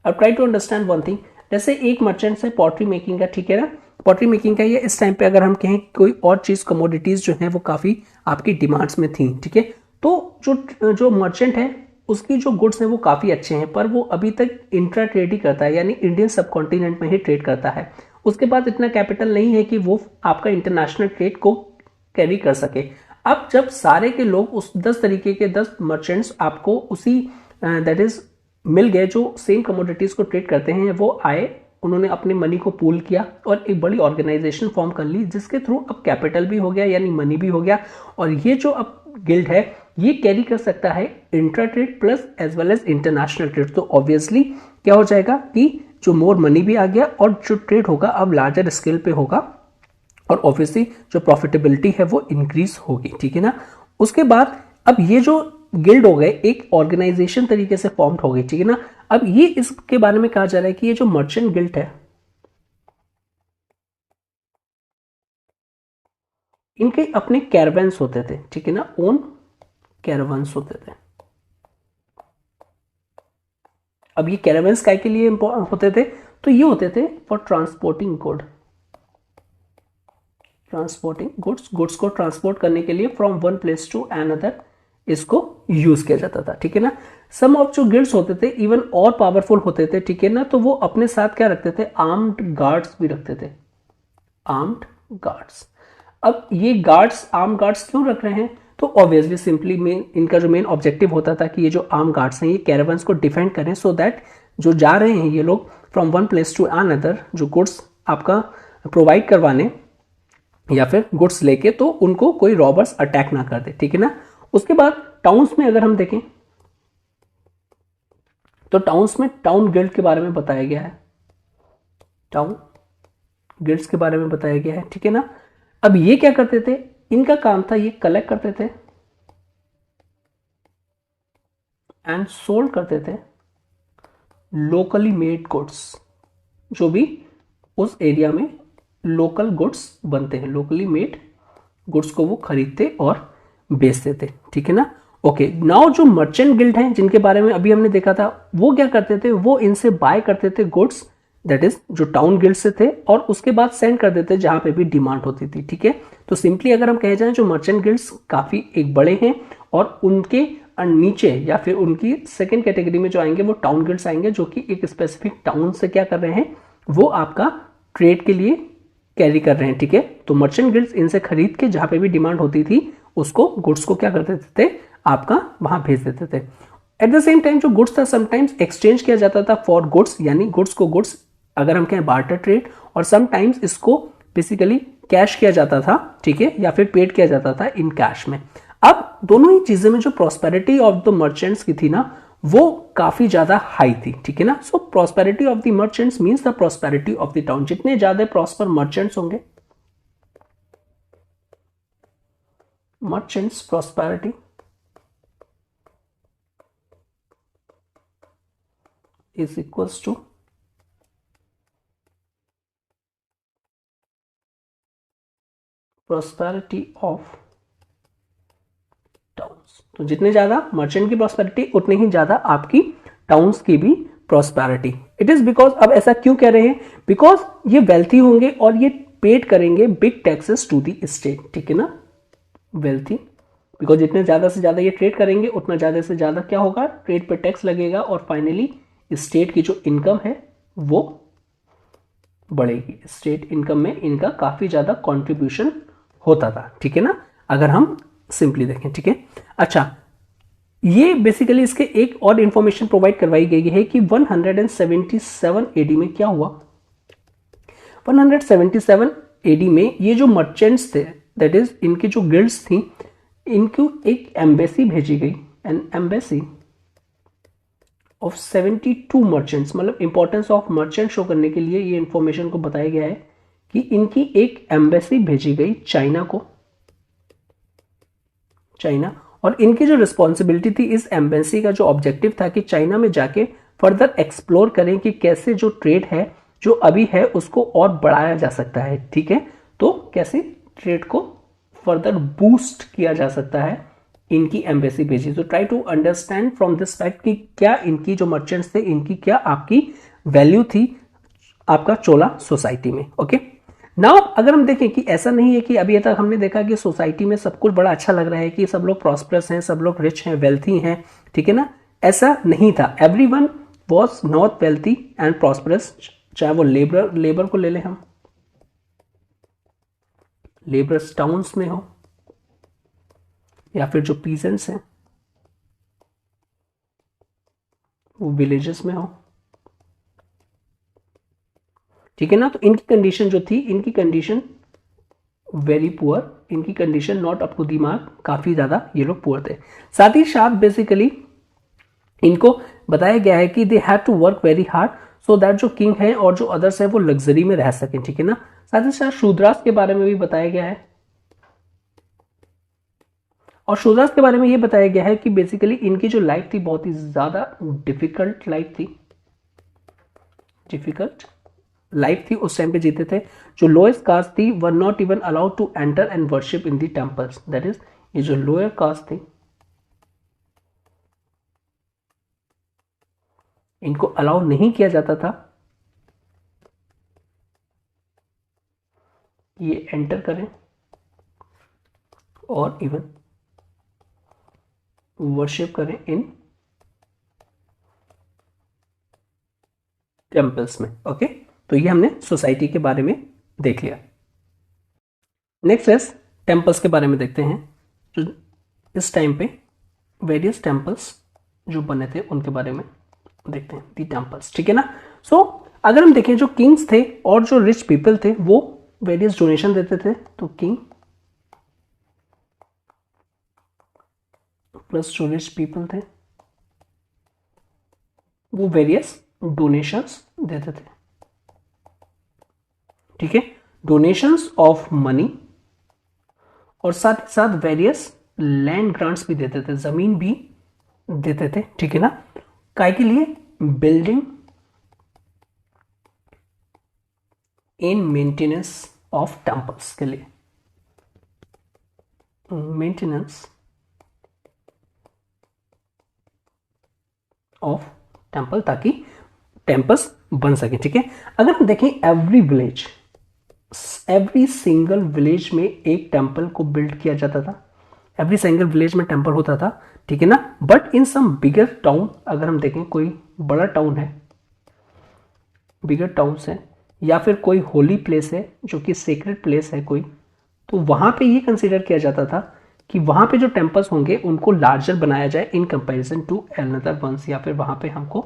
अब try to understand one thing, जैसे एक मर्चेंट से पॉटरी मेकिंग का, ठीक है ना, पॉटरी मेकिंग का, या इस टाइम पे अगर हम कहें कोई और चीज कमोडिटीज जो है वो काफी आपकी डिमांड्स में थी, ठीक है। तो जो मर्चेंट है उसकी जो गुड्स हैं वो काफी अच्छे हैं, पर वो अभी तक इंट्रा ट्रेड ही करता है, यानी इंडियन सब कॉन्टिनेंट में ही ट्रेड करता है। उसके पास इतना कैपिटल नहीं है कि वो आपका इंटरनेशनल ट्रेड को कैरी कर सके। अब जब सारे के लोग उस 10 तरीके के 10 मर्चेंट्स आपको उसी दैट इज मिल गए जो सेम कमोडिटीज को ट्रेड करते हैं, वो आए, उन्होंने अपने मनी को पूल किया और एक बड़ी ऑर्गेनाइजेशन फॉर्म कर ली, जिसके थ्रू अब कैपिटल भी हो गया यानी मनी भी हो गया, और ये जो अब गिल्ड है ये कैरी कर सकता है intra trade plus as well as international trade. तो ऑब्वियसली क्या हो जाएगा कि जो मोर मनी भी आ गया और जो ट्रेड होगा अब लार्जर स्केल पे होगा, और ऑब्वियसली जो प्रॉफिटेबिलिटी है वो इंक्रीज होगी, ठीक है ना। उसके बाद अब ये जो गिल्ड हो गए एक ऑर्गेनाइजेशन तरीके से फॉर्म्ड हो गई, ठीक है ना। अब ये इसके बारे में कहा जा रहा है कि ये जो मर्चेंट गिल्ड है इनके अपने कैरवन्स होते थे, ठीक है ना, ओन कैरवन्स होते थे। अब ये कैरवन्स काय के लिए होते थे, तो ये होते थे for transporting good, transporting goods को ट्रांसपोर्ट करने के लिए from one place to another इसको यूज किया जाता था, ठीक है ना। सम ऑफ जो गिल्ड्स होते थे इवन और पावरफुल होते थे, ठीक है ना, तो वो अपने साथ क्या रखते थे, आर्म्ड गार्ड्स भी रखते थे, आर्म्ड गार्ड्स। अब ये गार्ड्स आर्म गार्ड्स क्यों रख रहे हैं, तो ऑब्वियसली सिंपली इनका जो मेन ऑब्जेक्टिव होता था कि ये जो आर्म गार्ड्स हैं ये कैरावन्स को डिफेंड करें, सो दैट जो जा रहे हैं ये लोग from one place to another, जो गुड्स आपका प्रोवाइड करवाने या फिर गुड्स लेके, तो उनको कोई रॉबर्स अटैक ना कर दे, ठीक है ना। उसके बाद टाउन्स में अगर हम देखें तो टाउन्स में टाउन गिल्ड के बारे में बताया गया है, टाउन गिल्ड्स के बारे में बताया गया है, ठीक है ना। अब ये क्या करते थे, इनका काम था ये कलेक्ट करते थे एंड सोल्ड करते थे लोकली मेड गुड्स, जो भी उस एरिया में लोकल गुड्स बनते हैं, लोकली मेड गुड्स को वो खरीदते और बेचते थे, ठीक है ना। ओके, नाउ जो मर्चेंट गिल्ड हैं जिनके बारे में अभी हमने देखा था, वो क्या करते थे, वो इनसे बाय करते थे गुड्स, दैट इज जो टाउन गिल्ड से थे, और उसके बाद सेंड कर देते जहां पे भी डिमांड होती थी, ठीक है। तो सिंपली अगर हम कहे जाएं जो मर्चेंट गिल्ड्स काफी एक बड़े हैं और उनके नीचे या फिर उनकी सेकेंड कैटेगरी में जो आएंगे वो टाउन गिल्ड्स आएंगे, जो कि एक स्पेसिफिक टाउन से क्या कर रहे हैं, वो आपका ट्रेड के लिए कैरी कर रहे हैं, ठीक है। तो मर्चेंट गिल्ड्स इनसे खरीद के जहां पे भी डिमांड होती थी उसको गुड्स को क्या कर देते थे, आपका वहां भेज देते थे। एट द सेम टाइम जो गुड्स था समटाइम्स एक्सचेंज किया जाता था फॉर गुड्स, यानी गुड्स को गुड्स, अगर हम कहें बार्टर ट्रेड, और समटाइम्स इसको बेसिकली कैश किया जाता था, ठीक है, या फिर पेड किया जाता था इन कैश में। अब दोनों ही चीजें में जो प्रॉस्पेरिटी ऑफ द मर्चेंट्स की थी ना, वो काफी ज्यादा हाई थी, ठीक है ना। So prosperity of the merchants means the prosperity of the town. जितने ज्यादा प्रॉस्पर मर्चेंट्स होंगे, merchants prosperity is equals to prosperity of towns. तो जितने ज्यादा मर्चेंट की प्रॉस्पेरिटी उतने ही ज्यादा आपकी टाउन्स की भी प्रॉस्पेरिटी। इट इज बिकॉज, अब ऐसा क्यों कह रहे हैं, बिकॉज ये वेल्थी होंगे और ये पेड करेंगे big taxes to the state, ठीक है ना, वेल्थी, बिकॉज जितने ज्यादा से ज्यादा ये ट्रेड करेंगे उतना ज्यादा से ज्यादा क्या होगा, ट्रेड पे टैक्स लगेगा और फाइनली स्टेट की जो इनकम है वो बढ़ेगी। स्टेट इनकम में इनका काफी ज्यादा कंट्रीब्यूशन होता था, ठीक है ना, अगर हम सिंपली देखें, ठीक है। अच्छा, ये बेसिकली इसके एक और इंफॉर्मेशन प्रोवाइड करवाई गई है कि 177 एडी में क्या हुआ। 177 एडी में ये जो मर्चेंट्स थे, दैट इज इनकी जो गिल्ड्स थी, इनको एक एम्बेसी भेजी गई, एन एम्बेसी ऑफ 72 मर्चेंट्स। मतलब इंपॉर्टेंस ऑफ मर्चेंट शो करने के लिए ये इंफॉर्मेशन को बताया गया है कि इनकी एक एम्बेसी भेजी गई चाइना को, चाइना, और इनकी जो रिस्पॉन्सिबिलिटी थी, इस एम्बेसी का जो ऑब्जेक्टिव था कि चाइना में जाके फर्दर एक्सप्लोर करें कि कैसे जो ट्रेड है जो अभी है उसको और बढ़ाया जा सकता है, ठीक है। तो कैसे ट्रेड को फर्दर बूस्ट किया जा सकता है, इनकी एम्बेसी भेजी। तो try to understand from this fact कि क्या इनकी जो मर्चेंट्स थे, इनकी क्या आपकी वैल्यू थी आपका चोला सोसाइटी में, ओके। नाउ अगर हम देखें कि ऐसा नहीं है कि अभी तक हमने देखा कि सोसाइटी में सब कुछ बड़ा अच्छा लग रहा है कि सब लोग प्रॉस्परस हैं, सब लोग रिच हैं, वेल्थी हैं, ठीक है ना, ऐसा नहीं था। Everyone was not wealthy and prosperous, चाहे वो लेबर को ले लें हम, लेबरस टाउन्स में हो या फिर जो पीजेंट्स हैं वो विलेजेस में हो, ठीक है ना। तो इनकी कंडीशन जो थी, इनकी कंडीशन वेरी पुअर, इनकी condition not up to the mark, काफी ज्यादा ये लोग पुअर थे। साथ ही साथ बेसिकली इनको बताया गया है कि they have to work very hard so that जो किंग है और जो अदर्स है वो लग्जरी में रह सकें, ठीक है ना। साथ ही साथ शूद्रास के बारे में भी बताया गया है, और शूद्रास के बारे में ये बताया गया है कि बेसिकली इनकी जो लाइफ थी बहुत ही ज्यादा डिफिकल्ट लाइफ थी, डिफिकल्ट लाइफ थी उस टाइम पे जीते थे। जो लोएस्ट कास्ट थी were not even allowed to enter and worship in the temples, that is ये जो लोअर कास्ट थी इनको अलाउ नहीं किया जाता था ये एंटर करें और इवन वर्शिप करें इन टेम्पल्स में, ओके। तो ये हमने सोसाइटी के बारे में देख लिया। नेक्स्ट इज टेम्पल्स के बारे में देखते हैं। जो इस टाइम पे वेरियस टेम्पल्स जो बने थे उनके बारे में देखते हैं, दी टेम्पल्स, ठीक है ना। सो अगर हम देखें जो किंग्स थे और जो रिच पीपल थे वो वेरियस डोनेशन देते थे, तो किंग प्लस जो रिच पीपल थे वो वेरियस डोनेशंस देते थे, ठीक है, डोनेशंस ऑफ मनी, और साथ ही साथ वेरियस लैंड ग्रांट्स भी देते थे, जमीन भी देते थे, ठीक है ना। काय के लिए, building in maintenance of temples के लिए, मेंटेनेंस ऑफ टेम्पल, ताकि टेम्पल्स बन सके, ठीक है। अगर हम देखें every village, every single village में एक टेम्पल को बिल्ड किया जाता था। एवरी सिंगल विलेज में टेम्पल होता था, ठीक है ना। But in some bigger town, अगर हम देखें कोई बड़ा टाउन है, बिगर टाउन्स है, या फिर कोई होली प्लेस है जो कि सेक्रेड प्लेस है कोई, तो वहां पे ये कंसिडर किया जाता था कि वहां पे जो टेम्पल्स होंगे उनको लार्जर बनाया जाए in comparison to another ones, या फिर वहां पे हमको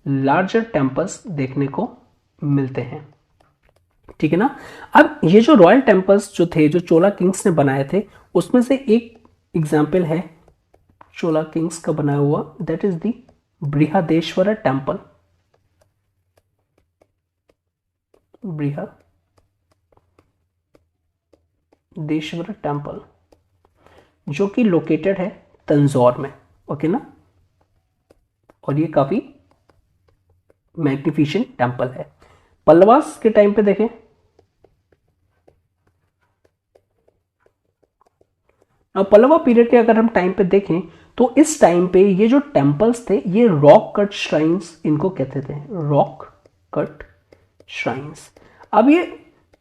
लार्जर टेम्पल्स देखने को मिलते हैं, ठीक है ना। अब ये जो रॉयल टेम्पल्स जो थे, जो चोला किंग्स ने बनाए थे, उसमें से एक एग्जाम्पल है चोला किंग्स का बनाया हुआ, that is the Brihadeshwara temple. Brihadeshwara temple जो कि लोकेटेड है तंजौर में, ओके ना। और ये काफी मैग्निफिसेंट टेम्पल है। पल्लवास के टाइम पे देखें, अब पल्लवा पीरियड के अगर हम टाइम पे देखें तो इस टाइम पे ये जो टेम्पल्स थे ये रॉक कट श्राइन्स इनको कहते थे, रॉक कट श्राइन्स। अब ये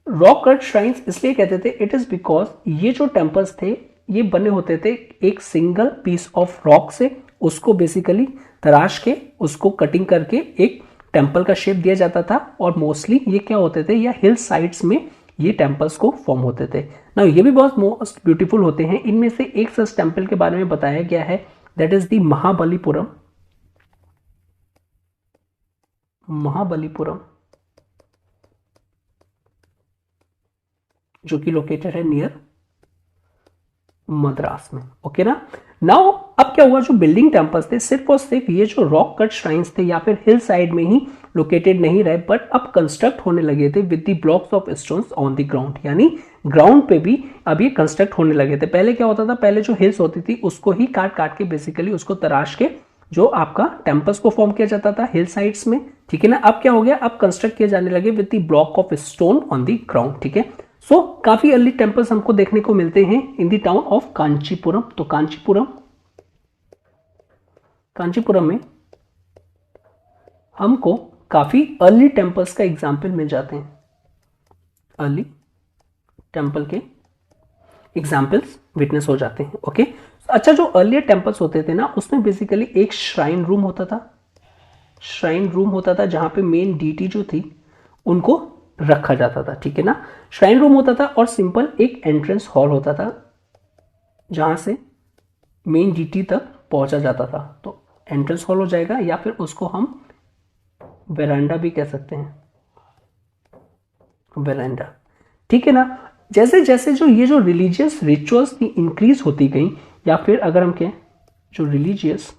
रॉक कट श्राइन्स इसलिए कहते थे, इट इज बिकॉज ये जो टेम्पल्स थे ये बने होते थे एक सिंगल पीस ऑफ रॉक से, उसको बेसिकली तराश के उसको कटिंग करके एक टेम्पल का शेप दिया जाता था। और मोस्टली ये क्या होते थे, या हिल साइड्स में ये टेम्पल्स को फॉर्म होते थे ना। ये भी बहुत मोस्ट ब्यूटीफुल होते हैं। इनमें से एक सच टेम्पल के बारे में बताया गया है, that is the Mahabalipuram. Mahabalipuram जो कि लोकेटेड है नियर मद्रास में, ओके ना। नाउ अब क्या हुआ, जो बिल्डिंग टेम्पल्स थे सिर्फ और सिर्फ ये जो रॉक कट श्राइन्स थे या फिर हिल साइड में ही लोकेटेड नहीं रहे, बट अब कंस्ट्रक्ट होने लगे थे with the blocks of stones on the ground, यानी ग्राउंड पे भी अब ये कंस्ट्रक्ट होने लगे थे। पहले क्या होता था, पहले जो हिल्स होती थी उसको ही काट काट के बेसिकली उसको तराश के जो आपका टेम्पल्स को फॉर्म किया जाता था हिल साइड्स में, ठीक है ना। अब क्या हो गया, अब कंस्ट्रक्ट किए जाने लगे with the block of stone on the ground, ठीक है। सो काफी अर्ली टेम्पल्स हमको देखने को मिलते हैं in the town of Kanchipuram. तो कांचीपुरम में हमको काफी अर्ली टेम्पल्स का एग्जाम्पल मिल जाते हैं, अर्ली टेम्पल के एग्जाम्पल्स विटनेस हो जाते हैं, ओके। अच्छा, जो अर्लियर टेम्पल्स होते थे ना उसमें बेसिकली एक श्राइन रूम होता था, जहां पे मेन डीटी जो थी उनको रखा जाता था, ठीक है ना। श्राइन रूम होता था और सिंपल एक एंट्रेंस हॉल होता था जहां से मेन डीटी तक पहुंचा जाता था। तो एंट्रेंस हॉल हो जाएगा, या फिर उसको हम वेरांडा भी कह सकते हैं, वेरांडा, ठीक है ना। जैसे जैसे जो ये रिलीजियस रिचुअल्स की इंक्रीज होती गई, या फिर अगर हम कहें जो रिलीजियस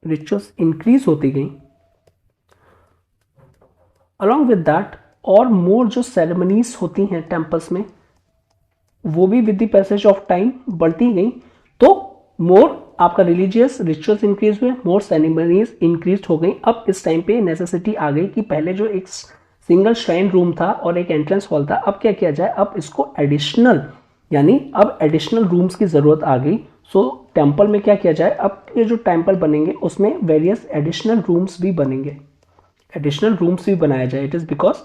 रिचुअल्स इंक्रीज होती गई, अलॉन्ग विद दैट और मोर जो सेरेमनीज होती हैं टेम्पल्स में वो भी with the passage of time बढ़ती गई। तो मोर आपका रिलीजियस रिचुअल्स इंक्रीज हुए, मोर सेरेमनीज इंक्रीज हो गई। अब इस टाइम पे नेसेसिटी आ गई कि पहले जो एक सिंगल श्राइन रूम था और एक एंट्रेंस हॉल था, अब क्या किया जाए, अब इसको एडिशनल, यानी अब एडिशनल रूम्स की जरूरत आ गई। सो टेम्पल में क्या किया जाए, अब ये जो टेम्पल बनेंगे उसमें वेरियस एडिशनल रूम्स भी बनेंगे, एडिशनल रूम्स भी बनाया जाए। इट इज बिकॉज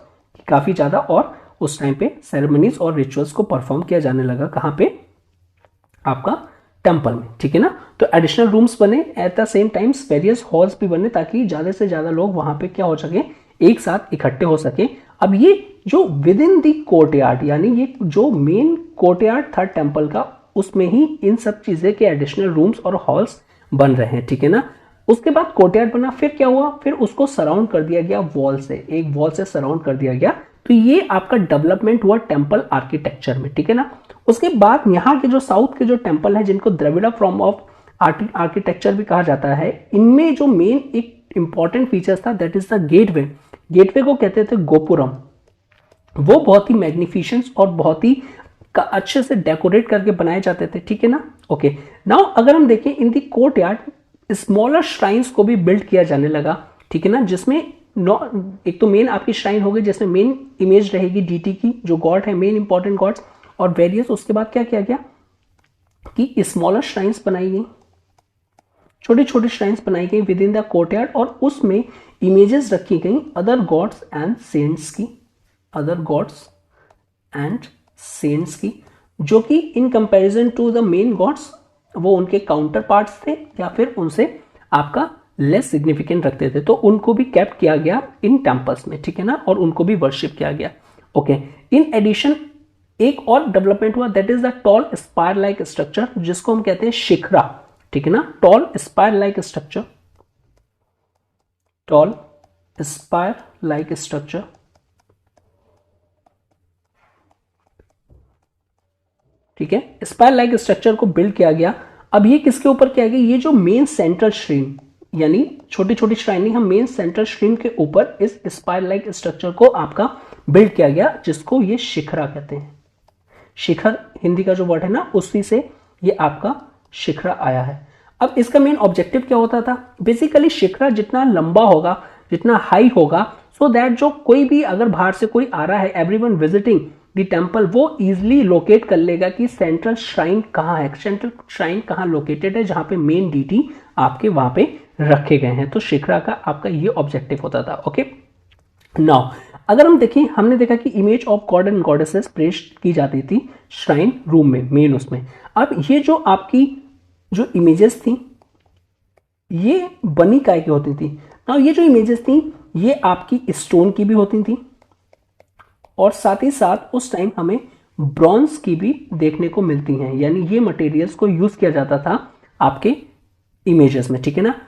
काफी ज्यादा और उस टाइम पे सेरेमनीज और रिचुअल्स को परफॉर्म किया जाने लगा, कहां पे, आपका टेम्पल में, ठीक है ना। तो एडिशनल रूम्स बने, at the same times various halls भी बने, ताकि ज्यादा से ज्यादा लोग वहां पे क्या हो सके, एक साथ इकट्ठे हो सके। अब ये जो विद इन दी कोर्टयार्ड, यानी ये जो मेन कोर्टयार्ड था टेम्पल का, उसमें ही इन सब चीजें के एडिशनल रूम्स और हॉल्स बन रहे हैं, ठीक है ना। उसके बाद कोर्टयार्ड बना, फिर क्या हुआ, फिर उसको सराउंड कर दिया गया वॉल से, एक वॉल से सराउंड कर दिया गया। तो ये आपका डेवलपमेंट हुआ टेम्पल आर्किटेक्चर में, ठीक है ना। उसके बाद यहाँ के जो साउथ के जो टेम्पल है, जिनको द्रविड़ा फॉर्म ऑफ आर्किटेक्चर भी कहा जाता है, इनमें जो मेन एक इंपॉर्टेंट फीचर्स था, that is the gateway. Gateway को कहते थे गोपुरम। वो बहुत ही मैग्निफिसेंट और बहुत ही अच्छे से डेकोरेट करके बनाए जाते थे, ठीक है ना। ओके, नाउ अगर हम देखें इन दी कोर्टयार्ड स्मॉलर श्राइन्स को भी बिल्ड किया जाने लगा, ठीक है ना, जिसमें एक तो मेन आपकी श्राइन होगी जिसमें मेन इमेज रहेगी डीटी की, जो गॉड है, मेन इंपॉर्टेंट गॉड्स, और वेरियस। उसके बाद क्या किया गया कि स्मॉलर श्राइन्स बनाई गई, छोटी छोटी श्राइन्स बनाई गई विद इन द कोर्टयार्ड, और उसमें इमेजेस रखी गई अदर गॉड्स एंड सेंट्स की, अदर गॉड्स एंड सेंट्स की, जो कि in comparison to the main gods वो उनके काउंटर पार्ट्स थे या फिर उनसे आपका लेस सिग्निफिकेंट रखते थे, तो उनको भी कैप्ट किया गया इन टेम्पल्स में, ठीक है ना, और उनको भी वर्शिप किया गया। ओके, इन एडिशन एक और डेवलपमेंट हुआ, that is the tall spire like structure, जिसको हम कहते हैं शिखरा, ठीक है ना, tall spire like structure, tall spire like structure. ठीक है, स्पायर लाइक स्ट्रक्चर को बिल्ड किया गया। अब ये किसके ऊपर किया गया, ये जो मेन सेंट्रल श्रीन, यानी छोटी छोटी श्राइन, हम मेन सेंट्रल श्रीन के ऊपर इस स्पायर लाइक स्ट्रक्चर को आपका बिल्ड किया गया, जिसको ये शिखरा कहते हैं। शिखर हिंदी का जो वर्ड है ना, उसी से ये आपका शिखरा आया है। अब इसका मेन ऑब्जेक्टिव क्या होता था, बेसिकली शिखरा जितना लंबा होगा, जितना हाई होगा, सो दैट जो कोई भी अगर बाहर से कोई आ रहा है, एवरीवन विजिटिंग द टेम्पल, वो इजिली लोकेट कर लेगा कि सेंट्रल श्राइन कहाँ है, सेंट्रल श्राइन कहाँ लोकेटेड है, जहां पे मेन डीटी आपके वहां पे रखे गए हैं। तो शिखरा का आपका ये ऑब्जेक्टिव होता था। ओके, नाउ अगर हम देखें, हमने देखा कि image of God and goddesses praise की जाती थी श्राइन रूम में, मेन उसमें। अब ये जो आपकी जो इमेजेस थी, ये बनी काय की होती थी। नाउ ये जो इमेजेस थी, ये आपकी स्टोन की भी होती थी, और साथ ही साथ उस टाइम हमें ब्रॉन्ज की भी देखने को मिलती हैं, यानी ये मटेरियल्स को यूज किया जाता था आपके इमेजेस में, ठीक है ना।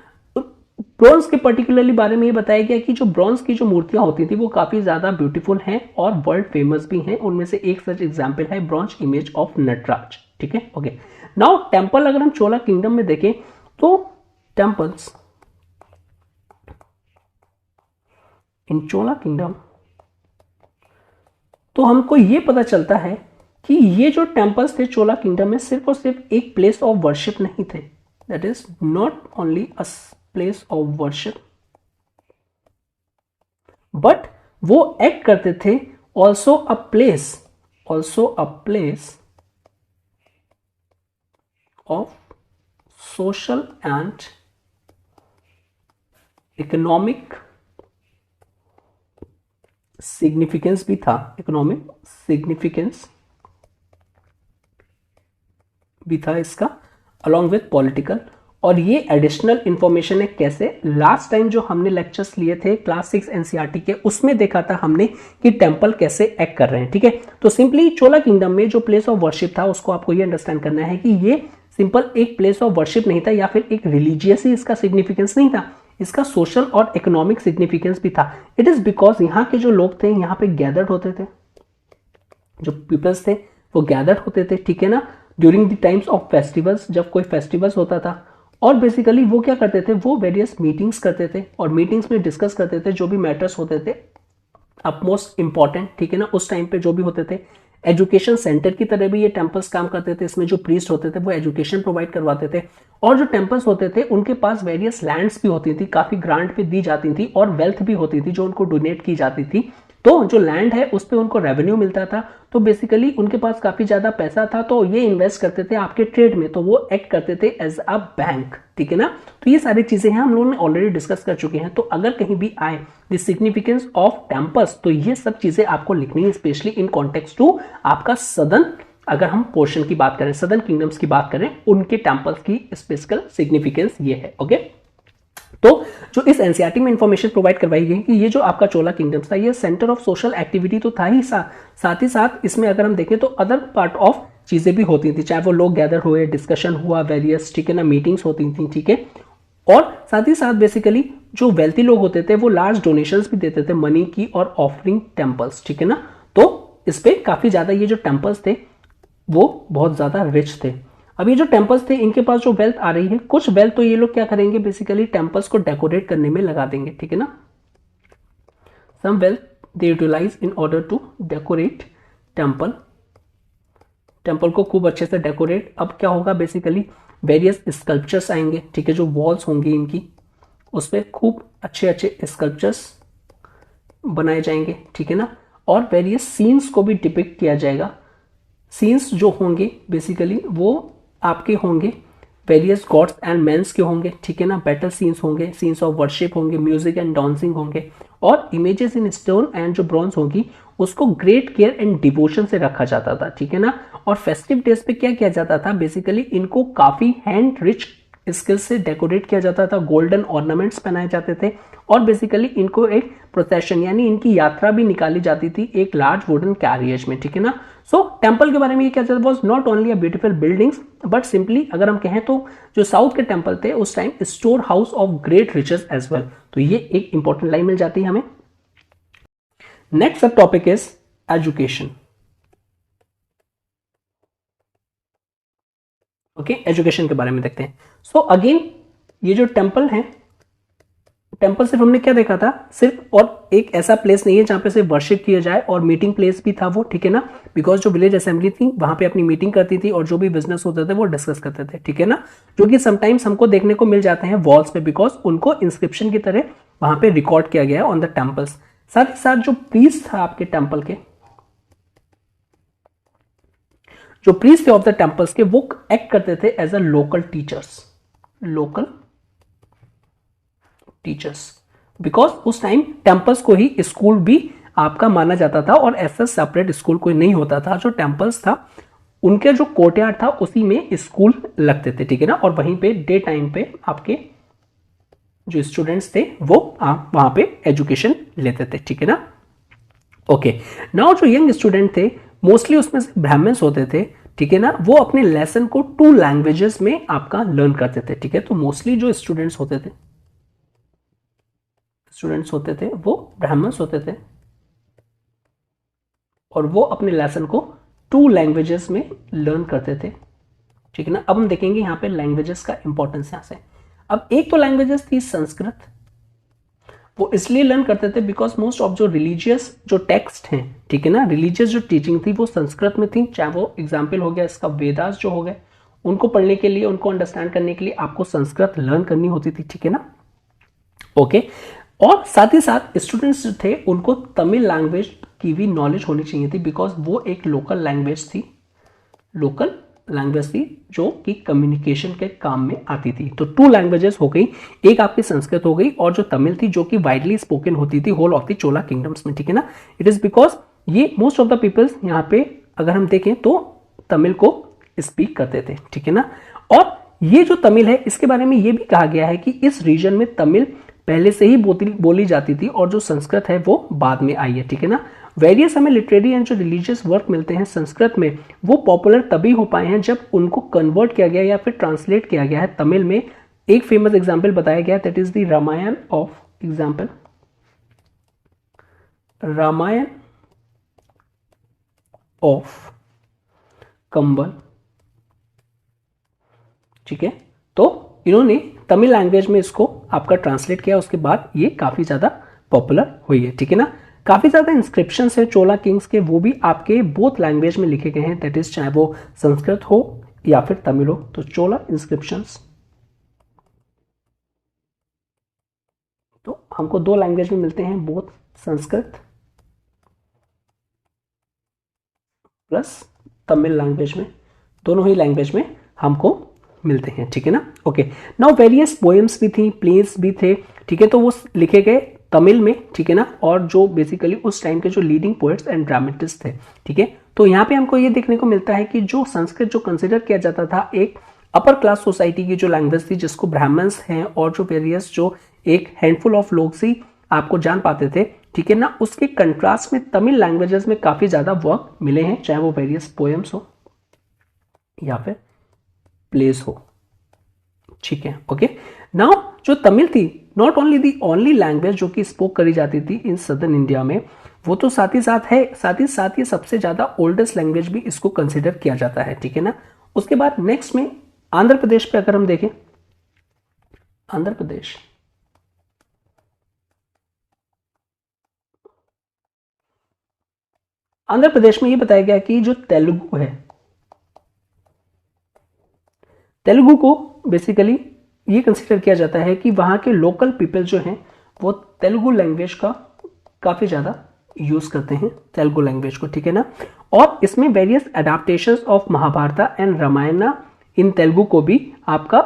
ब्रॉन्ज के पर्टिकुलरली बारे में ये बताया गया कि जो ब्रॉन्ज की जो मूर्तियां होती थी वो काफी ज्यादा ब्यूटीफुल हैं और वर्ल्ड फेमस भी हैं। उनमें से एक सच एग्जांपल है ब्रॉन्ज इमेज ऑफ नटराज, ठीक है। ओके, नाउ टेम्पल अगर हम चोला किंगडम में देखें तो टेम्पल्स इन चोला किंगडम, तो हमको ये पता चलता है कि ये जो टेम्पल्स थे चोला किंगडम में, सिर्फ और सिर्फ एक प्लेस ऑफ वर्शिप नहीं थे, that is not only a place of worship, but वो एक्ट करते थे also a place of social and economic significance भी था, इकोनॉमिक सिग्निफिकेंस भी था इसका, अलॉन्ग विथ पॉलिटिकल। और ये एडिशनल इंफॉर्मेशन है कैसे, लास्ट टाइम जो हमने लेक्चर्स लिए थे क्लास 6 एनसीईआरटी के, उसमें देखा था हमने कि टेम्पल कैसे एक्ट कर रहे हैं, ठीक है। तो सिंपली चोला किंगडम में जो प्लेस ऑफ वर्शिप था, उसको आपको ये अंडरस्टैंड करना है कि ये सिंपल एक प्लेस ऑफ वर्शिप नहीं था या फिर एक रिलीजियस ही इसका सिग्निफिकेंस नहीं था, इसका सोशल और इकोनॉमिक सिग्निफिकेंस भी था। इट इज बिकॉज यहाँ के जो लोग थे यहाँ पे गैदर्ड होते थे, जो पीपल्स थे वो गैदर्ड होते थे, ठीक है ना, during the times of festivals, जब कोई फेस्टिवल्स होता था। और बेसिकली वो क्या करते थे, वो वेरियस मीटिंग्स करते थे और मीटिंग्स में डिस्कस करते थे जो भी मैटर्स होते थे अपमोस्ट इंपॉर्टेंट, ठीक है ना, उस टाइम पे जो भी होते थे। एजुकेशन सेंटर की तरह भी ये टेम्पल्स काम करते थे, इसमें जो प्रीस्ट होते थे वो एजुकेशन प्रोवाइड करवाते थे। और जो टेम्पल्स होते थे उनके पास वेरियस लैंड्स भी होती थी, काफी ग्रांट भी दी जाती थी और वेल्थ भी होती थी जो उनको डोनेट की जाती थी। तो जो लैंड है उस पर उनको रेवेन्यू मिलता था, तो बेसिकली उनके पास काफी ज्यादा पैसा था, तो ये इन्वेस्ट करते थे आपके ट्रेड में, तो वो एक्ट करते थे एज अ बैंक, ठीक है ना। तो ये सारी चीजें हैं हम लोगों ने ऑलरेडी डिस्कस कर चुके हैं। तो अगर कहीं भी आए द सिग्निफिकेंस ऑफ टेम्पल्स, तो ये सब चीजें आपको लिखनी है, स्पेशली इन कॉन्टेक्स्ट टू आपका सदर्न, अगर हम पोर्शन की बात करें, सदर्न किंगडम्स की बात करें, उनके टेम्पल्स की स्पेसिफिक सिग्निफिकेंस ये है। ओके, तो जो इस एनसीईआरटी में इंफॉर्मेशन प्रोवाइड करवाई गई कि ये जो आपका चोला किंगडम्स था ये सेंटर ऑफ सोशल एक्टिविटी तो था ही, साथ ही साथ इसमें अगर हम देखें तो अदर पार्ट ऑफ चीजें भी होती थी, चाहे वो लोग गैदर हुए, डिस्कशन हुआ वेरियस, ठीक है ना, मीटिंग्स होती थी, ठीक है। और साथ ही साथ बेसिकली जो वेल्थी लोग होते थे वो लार्ज डोनेशंस भी देते थे मनी की और ऑफरिंग टेम्पल्स, ठीक है ना। तो इस पे काफी ज्यादा ये जो टेम्पल्स थे वो बहुत ज्यादा रिच थे। अब ये जो टेम्पल्स थे इनके पास जो वेल्थ आ रही है, कुछ वेल्थ तो ये लोग क्या करेंगे, बेसिकली टेम्पल्स को डेकोरेट करने में लगा देंगे, ठीक है ना। Some wealth they utilize in order to decorate temple, temple को खूब अच्छे से डेकोरेट। अब क्या होगा, बेसिकली वेरियस स्कल्पचर्स आएंगे, ठीक है, जो वॉल्स होंगी इनकी उस पर खूब अच्छे अच्छे स्कल्पचर्स बनाए जाएंगे, ठीक है ना। और वेरियस सीन्स को भी डिपिक्ट किया जाएगा। सीन्स जो होंगे बेसिकली वो आपके होंगे वेरियस गॉड्स एंड मेंस के होंगे, ठीक है ना, बैटल सीन्स होंगे, सीन्स ऑफ वर्शिप होंगे, म्यूजिक एंड डांसिंग होंगे, और इमेजेस इन स्टोन एंड जो ब्रॉन्ज होगी उसको ग्रेट केयर एंड डिवोशन से रखा जाता था, ठीक है ना। और फेस्टिव डेज पे क्या किया जाता था, बेसिकली इनको काफी हैंड रिच स्किल से डेकोरेट किया जाता था, गोल्डन ऑर्नामेंट्स पहनाए जाते थे, और बेसिकली इनको एक प्रोसेशन यानी इनकी यात्रा भी निकाली जाती थी एक लार्ज वुडन कैरियज में, ठीक है ना। सो टेम्पल के बारे में ये क्या जाता was not only a beautiful buildings but simply अगर हम कहें तो जो साउथ के टेम्पल थे उस time store house of great riches as well. तो ये एक इंपॉर्टेंट लाइन मिल जाती है हमें। नेक्स्ट सब topic is education. Okay, education के बारे में देखते हैं। सो अगेन ये जो टेम्पल है, टेम्पल सिर्फ हमने क्या देखा था, सिर्फ और एक ऐसा प्लेस नहीं है जहां पे सिर्फ वर्शिप किया जाए, और मीटिंग प्लेस भी था वो, ठीक है ना, बिकॉज जो विलेज असेंबली थी वहां पे अपनी मीटिंग करती थी और जो भी बिजनेस होते थे वो डिस्कस करते थे, ठीक है ना, जो कि समटाइम्स हमको देखने को मिल जाते हैं वॉल्स पे, बिकॉज उनको इंस्क्रिप्शन की तरह वहां पे रिकॉर्ड किया गया है ऑन द टेम्पल्स। साथ ही साथ जो प्रीस्ट था आपके टेम्पल के, जो प्रीस्ट थे ऑफ द टेम्पल्स के, वो एक्ट करते थे as a local teachers, local teachers, because उस टाइम टेम्पल्स को ही स्कूल भी आपका माना जाता था, और ऐसा सेपरेट स्कूल कोई नहीं होता था। जो टेम्पल्स था उनके जो कोर्टयार्ड था उसी में स्कूल लगते थे, ठीक है ना, और वहीं पे डे टाइम पे आपके जो स्टूडेंट्स थे वो वहां पे एजुकेशन लेते थे, ठीक है ना। ओके, नाउ जो यंग स्टूडेंट थे मोस्टली उसमें से ब्राह्मण्स होते थे, ठीक है ना, वो अपने लेसन को 2 लैंग्वेजेस में आपका लर्न करते थे, ठीक है। तो मोस्टली जो स्टूडेंट्स होते थे वो ब्राह्मण्स होते थे, और वो अपने लेसन को 2 लैंग्वेजेस में लर्न करते थे, ठीक है ना। अब हम देखेंगे यहाँ पे लैंग्वेजेस का इंपॉर्टेंस यहाँ से। अब एक तो लैंग्वेजेस थी संस्कृत, वो इसलिए लर्न करते थे बिकॉज मोस्ट ऑफ जो रिलीजियस जो टेक्स्ट हैं, ठीक है ना, रिलीजियस जो टीचिंग थी वो संस्कृत में थी, चाहे वो एग्जाम्पल हो गया इसका वेदास जो हो गए, उनको पढ़ने के लिए, उनको अंडरस्टैंड करने के लिए आपको संस्कृत लर्न करनी होती थी, ठीक है ना। ओके, और साथ ही साथ स्टूडेंट्स जो थे उनको तमिल लैंग्वेज की भी नॉलेज होनी चाहिए थी, बिकॉज वो एक लोकल लैंग्वेज थी, जो कि कम्युनिकेशन के काम में आती थी। तो 2 लैंग्वेजेस हो गई, एक आपकी संस्कृत हो गई और जो तमिल थी जो कि वाइडली स्पोकन होती थी whole of the Chola kingdoms में, ठीक है ना। इट इज बिकॉज ये मोस्ट ऑफ द पीपल्स यहाँ पे अगर हम देखें तो तमिल को स्पीक करते थे, ठीक है ना। और ये जो तमिल है इसके बारे में ये भी कहा गया है कि इस रीजन में तमिल पहले से ही बोली जाती थी और जो संस्कृत है वो बाद में आई है, ठीक है ना। वेरियस हमें लिटरेरी एंड जो रिलीजियस वर्क मिलते हैं संस्कृत में वो पॉपुलर तभी हो पाए हैं जब उनको कन्वर्ट किया गया या फिर ट्रांसलेट किया गया है तमिल में। एक फेमस एग्जाम्पल बताया गया, that is the Ramayana of Kamban, ठीक है। तो इन्होंने तमिल लैंग्वेज में इसको आपका ट्रांसलेट किया, उसके बाद ये काफी ज्यादा पॉपुलर हुई है, ठीक है ना। काफी ज्यादा इंस्क्रिप्शंस है चोला किंग्स के, वो भी आपके बोथ लैंग्वेज में लिखे गए हैं, दैट इज चाहे वो संस्कृत हो या फिर तमिल हो। तो चोला इंस्क्रिप्शंस तो हमको 2 लैंग्वेज में मिलते हैं, both Sanskrit plus Tamil language में, दोनों ही लैंग्वेज में हमको मिलते हैं, ठीक है ना। ओके, नाउ वेरियस पोएम्स भी थी, प्लेस भी थे, ठीक है, तो वो लिखे गए तमिल में, ठीक है ना, और जो बेसिकली उस टाइम के जो लीडिंग पोएट्स एंड ड्रामेटिस्ट थे, ठीक है। तो यहाँ पे हमको ये देखने को मिलता है कि जो संस्कृत जो कंसिडर किया जाता था एक अपर क्लास सोसाइटी की जो लैंग्वेज थी, जिसको ब्राह्मण्स हैं और जो वेरियस जो एक हैंडफुल ऑफ लोग ही आपको जान पाते थे, ठीक है ना, उसके कंट्रास्ट में तमिल लैंग्वेजेस में काफी ज्यादा वर्क मिले हैं, चाहे वो वेरियस पोएम्स हो या फिर प्लेस हो, ठीक है। ओके, नाउ जो तमिल थी not only the only language जो कि स्पोक करी जाती थी इन सदर्न इंडिया में, वो तो साथ ही साथ ये सबसे ज्यादा ओल्डेस्ट लैंग्वेज भी इसको कंसिडर किया जाता है, ठीक है ना। उसके बाद नेक्स्ट में आंध्र प्रदेश पे अगर हम देखें, आंध्र प्रदेश में ये बताया गया कि जो तेलुगु है, तेलुगु को बेसिकली ये कंसिडर किया जाता है कि वहां के लोकल पीपल जो हैं वो तेलुगु लैंग्वेज का काफी ज्यादा यूज करते हैं, तेलुगु लैंग्वेज को, ठीक है ना। और इसमें various adaptations of Mahabharata and Ramayana in Telugu को भी आपका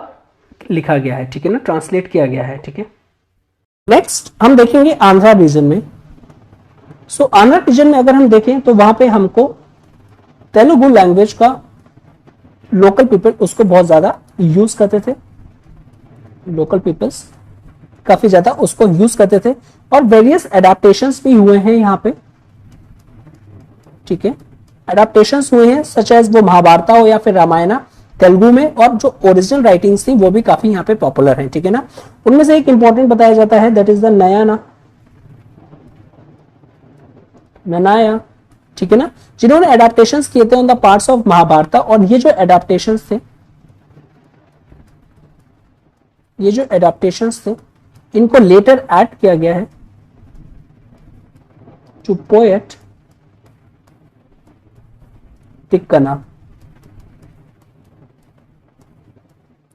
लिखा गया है, ठीक है ना, ट्रांसलेट किया गया है, ठीक है। नेक्स्ट हम देखेंगे आंध्रा रीजन में। सो आंध्रा रीजन में अगर हम देखें तो वहां पे हमको तेलुगु लैंग्वेज का लोकल पीपल उसको बहुत ज्यादा यूज करते थे, लोकल पीपल्स काफी ज्यादा उसको यूज करते थे, और वेरियस एडेप्टेशंस भी हुए हैं यहाँ पे, ठीक है। एडेप्टेशंस हुए हैं सच एज वो महाभारत हो या फिर रामायण तेलुगु में, और जो ओरिजिनल राइटिंग्स थी वो भी काफी यहाँ पे पॉपुलर हैं, ठीक है ना। उनमें से एक इंपॉर्टेंट बताया जाता है, दैट इज द ननाया, ठीक है ना, जिन्होंने एडेप्टेशंस किए थे on the parts of Mahabharata. और ये जो एडेप्टेशंस थे इनको लेटर ऐड किया गया है टू पोएट तिक्कना,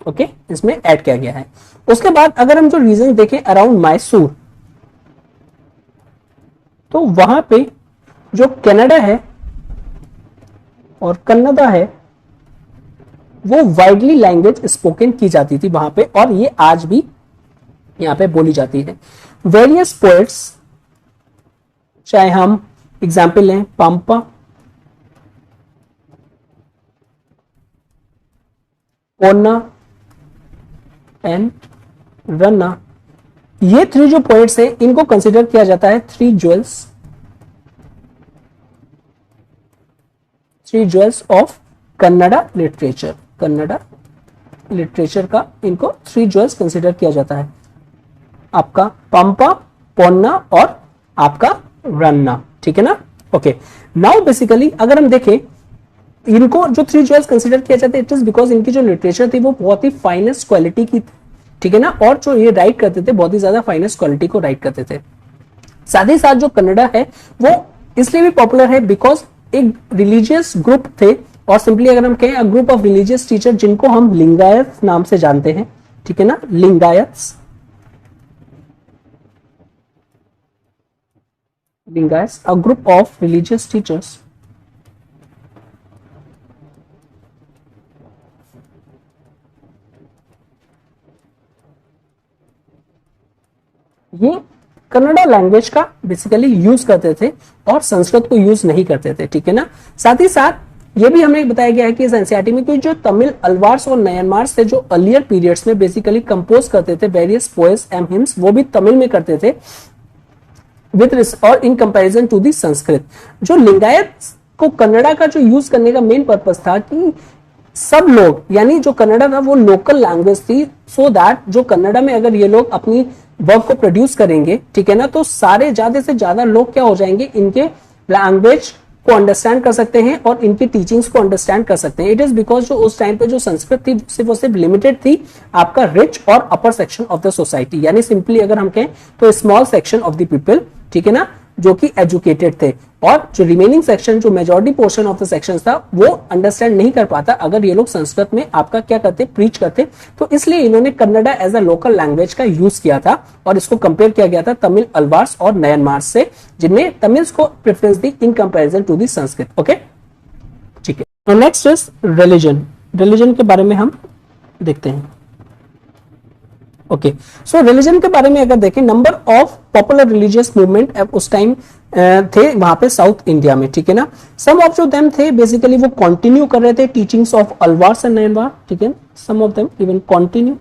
ओके, इसमें ऐड किया गया है। उसके बाद अगर हम जो रीजन देखें अराउंड मैसूर, तो वहां पे जो कनाडा है और कन्नड़ा है वो वाइडली लैंग्वेज स्पोकन की जाती थी वहां पे, और ये आज भी यहां पे बोली जाती है। वेरियस पोएट्स, चाहे हम एग्जाम्पल लें पंपा, पोन्ना एंड रन्ना, ये थ्री जो पोएट्स हैं इनको कंसिडर किया जाता है three jewels of Kannada literature. Kannada literature का इनको थ्री ज्वेल्स कंसिडर किया जाता है, आपका पंपा, पोन्ना और आपका रन्ना, ठीक है ना। ओके, नाउ बेसिकली अगर हम देखें इनको जो थ्री ज्वेल्स कंसिडर किया जाता है, इट इज बिकॉज इनकी जो लिटरेचर थी वो बहुत ही फाइनेस्ट क्वालिटी की, ठीक है ना, और जो ये राइट करते थे बहुत ही ज्यादा फाइनेस्ट क्वालिटी को राइट करते थे। साथ ही साथ जो कन्नड़ा है वो इसलिए भी पॉपुलर है बिकॉज एक रिलीजियस ग्रुप थे, और सिंपली अगर हम कहें a group of religious teacher जिनको हम लिंगायत नाम से जानते हैं, ठीक है ना, Lingayats, a group of religious teachers. ये कन्नड़ा लैंग्वेज का बेसिकली यूज करते थे और संस्कृत को यूज नहीं करते थे, ठीक है ना। साथ ही साथ ये भी हमें बताया गया है कि इस एनसीईआरटी में कि जो तमिल अल्वार्स और नयनमार्स थे जो अर्लियर पीरियड्स में बेसिकली कंपोज करते थे वेरियस पोएम्स एंड हिम्स, वो भी तमिल में करते थे विद और in comparison to the Sanskrit. जो लिंगायत को कन्नड़ा का जो यूज करने का मेन पर्पस था कि सब लोग, यानी जो कन्नड़ा था वो लोकल लैंग्वेज थी, सो दैट जो कन्नड़ा में अगर ये लोग अपनी वर्क को प्रोड्यूस करेंगे, ठीक है ना, तो सारे ज्यादा से ज्यादा लोग क्या हो जाएंगे, इनके लैंग्वेज को अंडरस्टैंड कर सकते हैं और इनकी टीचिंग्स को अंडरस्टैंड कर सकते हैं। इट इज बिकॉज जो उस टाइम पे जो संस्कृत थी सिर्फ लिमिटेड थी आपका रिच और अपर सेक्शन ऑफ द सोसाइटी, यानी सिंपली अगर हम कहें तो small section of the people, ठीक है ना, जो कि एजुकेटेड थे, और जो रिमेनिंग सेक्शन जो majority portion of the section था वो अंडरस्टैंड नहीं कर पाता अगर ये लोग संस्कृत में आपका क्या करते, प्रीच करते। तो इसलिए इन्होंने Kannada as a local language का यूज किया था और इसको कंपेयर किया गया था तमिल अल्वार्स और नयनमार्स से, जिनमें तमिल्स को प्रेफरेंस दी in comparison to the Sanskrit. Okay, ठीक है। Next is religion. रिलीजन के बारे में हम देखते हैं। ओके, सो रिलीजन के बारे में अगर देखें, number of popular religious movement उस टाइम थे वहां पे साउथ इंडिया में, ठीक है ना। सम ऑफ जो देम थे बेसिकली वो कंटिन्यू कर रहे थे teachings of Alvars and Nayanmar, ठीक है, some of them even continue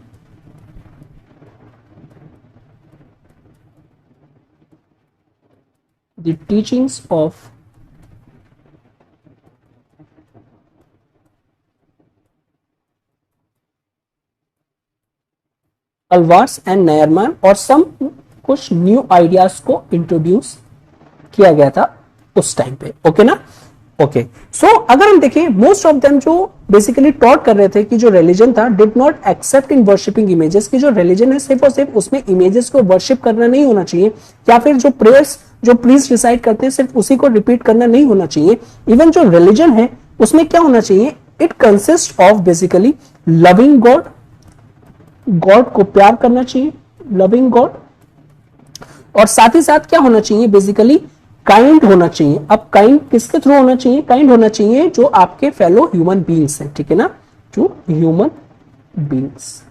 the teachings of Alvars and Nayanmar, और सम कुछ न्यू आइडियाज को इंट्रोड्यूस किया गया था उस टाइम पे। ओके ना, ओके। सो अगर हम देखें मोस्ट ऑफ देम जो बेसिकली टॉट कर रहे थे कि जो रिलीजन था did not accept in worshipping images, की जो रिलीजन है सिर्फ और सिर्फ उसमें इमेजेस को वर्शिप करना नहीं होना चाहिए, या फिर जो प्रेयर्स जो प्रीस्ट रिसाइट करते हैं सिर्फ उसी को रिपीट करना नहीं होना चाहिए। इवन जो रिलीजन है उसमें क्या होना चाहिए, it consist of basically loving God, God को प्यार करना चाहिए, लविंग गॉड, और साथ ही साथ क्या होना चाहिए, बेसिकली काइंड होना चाहिए। अब काइंड किसके थ्रू होना चाहिए, काइंड होना चाहिए जो आपके फेलो ह्यूमन बीइंग्स हैं, ठीक है ना, टू ह्यूमन बींग्स।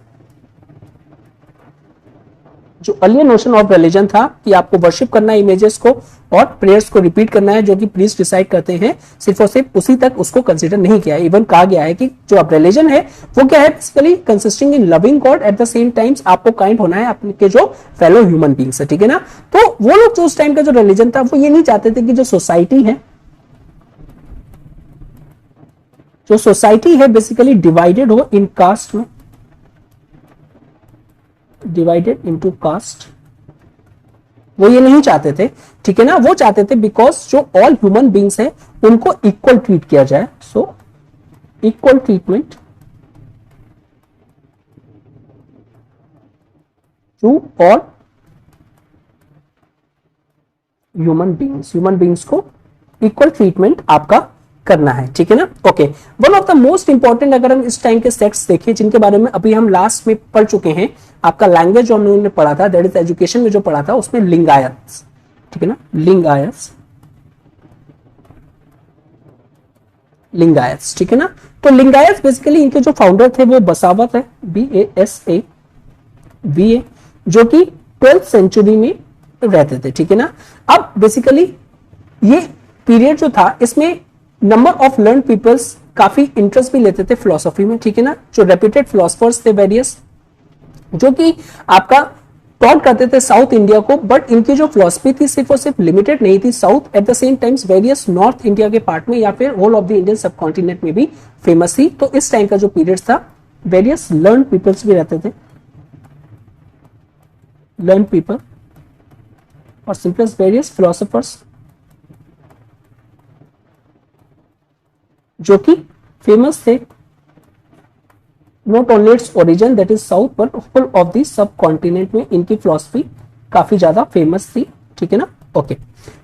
जो अर्लियर नोशन ऑफ रिलीजन था कि आपको वर्शिप करना है इमेजेस को और प्रेयर्स को रिपीट करना है, जो कि प्रीस्ट डिसाइड करते हैं, सिर्फ और सिर्फ उसी तक उसको कंसीडर नहीं किया। इवन कहा गया है कि जो अब रिलीजन है वो क्या है, basically consisting in loving God, at the same times आपको काइंड होना है अपने के जो फेलो ह्यूमन बींग्स है, ठीक है ना। तो वो लोग जो उस टाइम का जो रिलीजन था वो ये नहीं चाहते थे कि जो सोसाइटी है, जो सोसाइटी है बेसिकली डिवाइडेड हो इन कास्ट में, डिवाइडेड इनटू कास्ट, वो ये नहीं चाहते थे, ठीक है ना। वो चाहते थे बिकॉज जो ऑल ह्यूमन बींग्स है उनको इक्वल ट्रीट किया जाए, so equal treatment to all human beings को इक्वल ट्रीटमेंट आपका करना है, ठीक है ना। Okay, one of the most important अगर हम इस टाइम के सेक्ट्स देखें जिनके बारे में अभी हम लास्ट में पढ़ चुके हैं, आपका लैंग्वेज जो हमने पढ़ा था, दैट इज एजुकेशन में जो पढ़ा था, उसमें लिंगायत्स, ठीक है ना, लिंगायत्स, ठीक है ना। तो लिंगायत्स बेसिकली इनके जो फाउंडर थे वो बसावत है, BASAVA, जो कि 12th सेंचुरी में रहते थे, ठीक है ना। अब बेसिकली ये पीरियड जो था इसमें नंबर ऑफ लर्न पीपल्स काफी इंटरेस्ट भी लेते थे फिलोसॉफी में, ठीक है ना। जो रेप्यूटेड फिलोसफर्स थे वेरियस, जो कि आपका टॉट करते थे साउथ इंडिया को, बट इनकी जो फिलोसफी थी सिर्फ और सिर्फ लिमिटेड नहीं थी south, at the same times various north India के पार्ट में या फिर whole of the Indian subcontinent में भी फेमस थी। तो इस टाइम का जो पीरियड था वेरियस लर्न पीपल्स भी रहते थे, लर्न पीपल और सिंपलेस्ट वेरियस फिलोसफर्स जो कि फेमस थे, not only its origin that is south but whole of the subcontinent में इनकी फिलोसफी काफी ज्यादा फेमस थी, ठीक है ना। ओके,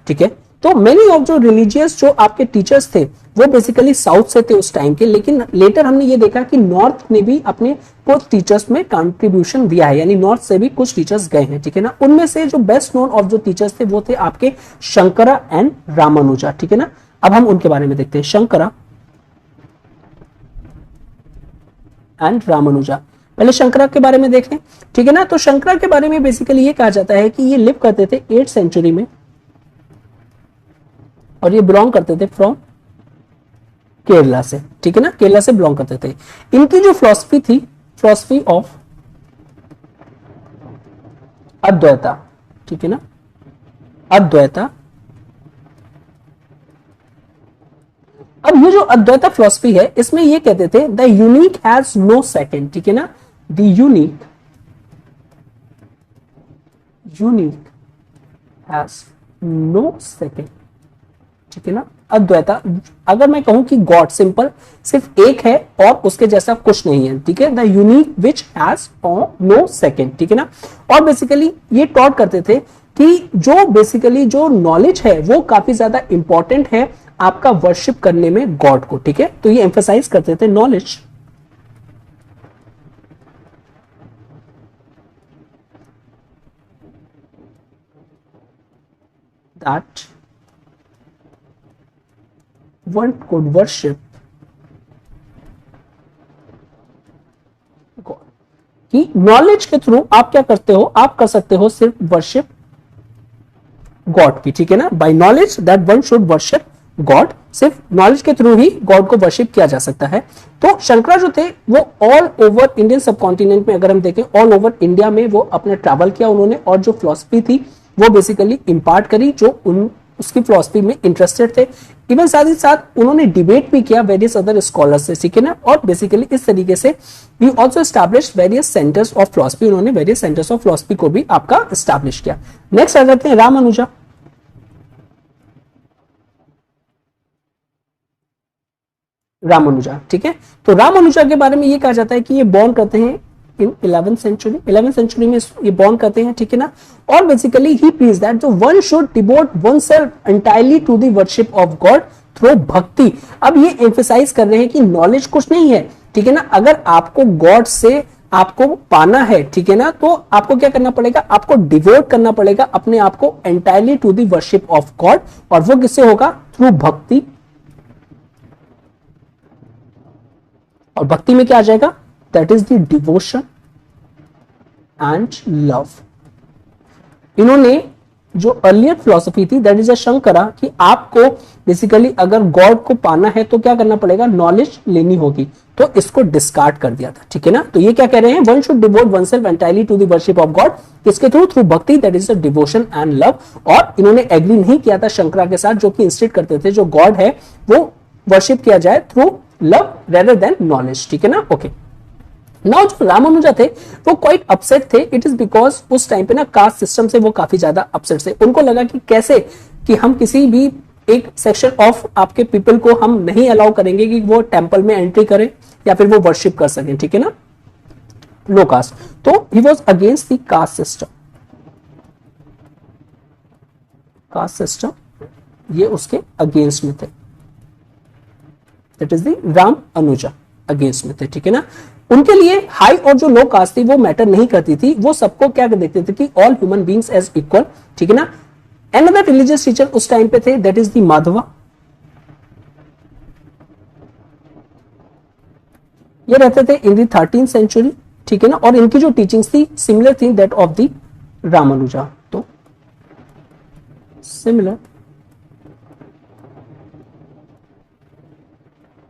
ठीक है। तो मेनी ऑफ जो रिलीजियस जो आपके टीचर्स थे वो बेसिकली साउथ से थे उस टाइम के, लेकिन लेटर हमने ये देखा कि नॉर्थ ने भी अपने कुछ टीचर्स में कंट्रीब्यूशन दिया है, यानी नॉर्थ से भी कुछ टीचर्स गए हैं, ठीक है ना। उनमें से जो बेस्ट नोन ऑफ जो टीचर्स थे वो थे आपके शंकरा एंड रामानुजा, ठीक है ना। अब हम उनके बारे में देखते हैं, शंकरा एंड रामानुजा। पहले शंकरा के बारे में देखें, ठीक है ना। तो शंकरा के बारे में बेसिकली ये कहा जाता है कि ये लिव करते थे 8th सेंचुरी में और ये बिलोंग करते थे फ्रॉम केरला से, ठीक है ना, केरला से बिलोंग करते थे। इनकी जो फिलॉसफी थी, फिलॉसफी ऑफ अद्वैता, ठीक है ना, अद्वैता। अब ये जो अद्वैता फिलॉसफी है इसमें ये कहते थे the unique has no second, ठीक है ना, the unique has no second, ठीक है ना। अद्वैता, अगर मैं कहूं कि गॉड सिंपल सिर्फ एक है और उसके जैसा कुछ नहीं है, ठीक है, the unique which has no second, ठीक है ना। और बेसिकली ये टॉट करते थे कि जो बेसिकली जो नॉलेज है वो काफी ज्यादा इंपॉर्टेंट है आपका वर्शिप करने में गॉड को, ठीक है। तो ये एम्फसाइज करते थे knowledge, that one could worship God, कि नॉलेज के थ्रू आप क्या करते हो, आप कर सकते हो सिर्फ वर्शिप गॉड की, ठीक है ना। By knowledge that one should worship God, सिर्फ नॉलेज के थ्रू ही गॉड को वर्शिप किया जा सकता है। तो शंकरा जो थे वो all over Indian subcontinent में अगर हम देखें, ऑल ओवर इंडिया में वो अपना ट्रैवल किया उन्होंने और जो फिलॉसफी थी वो बेसिकली इंपार्ट करी जो उसकी फिलॉसफी में इंटरेस्टेड थे। इवन साथ ही साथ उन्होंने डिबेट भी किया वेरियस अदर स्कॉलर्स से, ठीक है ना। और बेसिकली इस तरीके से he also establish various centres of philosophy, उन्होंने वेरियस सेंटर्स ऑफ फिलॉसफी को भी आपका एस्टैब्लिश किया। नेक्स्ट आ जाते हैं रामानुजा। रामानुजा, ठीक है। तो रामानुजा के बारे में ये कहा जाता है कि ये बॉर्न करते हैं इन 11th सेंचुरी में ये बॉर्न करते हैं, ठीक है ना। और बेसिकली ही प्लीज दैट जो one should devote oneself entirely to the worship of God through bhakti. अब ये एम्फसाइज कर रहे हैं कि नॉलेज कुछ नहीं है, ठीक है ना। अगर आपको गॉड से आपको पाना है, ठीक है ना, तो आपको क्या करना पड़ेगा, आपको डिवोट करना पड़ेगा अपने आप को entirely to the worship of God. और वो किससे होगा, थ्रू भक्ति, और भक्ति में क्या आ जाएगा, that is the devotion and love. इन्होंने जो अर्लियर फिलॉसफी थी दैट इज अ शंकरा, कि आपको बेसिकली अगर गॉड को पाना है तो क्या करना पड़ेगा, नॉलेज लेनी होगी, तो इसको डिस्कार्ड कर दिया था, ठीक है ना। तो ये क्या कह रहे हैं, one should devote oneself entirely to the worship of God, किसके through, through bhakti, that is the devotion and love. और इन्होंने एग्री नहीं किया था शंकरा के साथ, जो कि इंस्टेड करते थे जो गॉड है वो वर्शिप किया जाए through love rather than knowledge, ठीक है ना। ओके, नाउ जो रामानुजा थे वो क्वाइट अपसेट थे, इट इज बिकॉज उस टाइम पे ना कास्ट सिस्टम से वो काफी ज्यादा अपसेट थे। उनको लगा कि कैसे कि हम किसी भी एक सेक्शन ऑफ आपके पीपल को हम नहीं अलाउ करेंगे कि वो टेंपल में एंट्री करें या फिर वो वर्शिप कर सकें, ठीक है ना, लो कास्ट। तो he was against the caste system, caste system ये उसके अगेंस्ट में थे, that is the Ram Anuja against में थे, ठीक है ना। उनके लिए हाई और जो लो कास्ट थी वो मैटर नहीं करती थी, वो सबको क्या देखते थे कि all human beings as equal, ठीक है ना। अनदर रिलीजियस टीचर उस टाइम पे थे दैट इज द माधवा, ये रहते थे इन द 13th सेंचुरी, ठीक है ना। और इनकी जो टीचिंग्स थी सिमिलर थी दैट ऑफ द रामानुजा, तो सिमिलर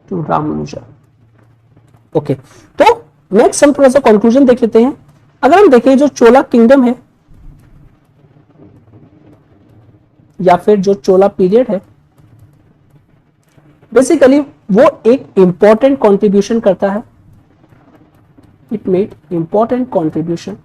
टू रामानुजा। ओके, तो नेक्स्ट हम थोड़ा सा कंक्लूजन देख लेते हैं। अगर हम देखें जो चोला किंगडम है या फिर जो चोला पीरियड है, बेसिकली वो एक इंपॉर्टेंट कंट्रीब्यूशन करता है, it made important contribution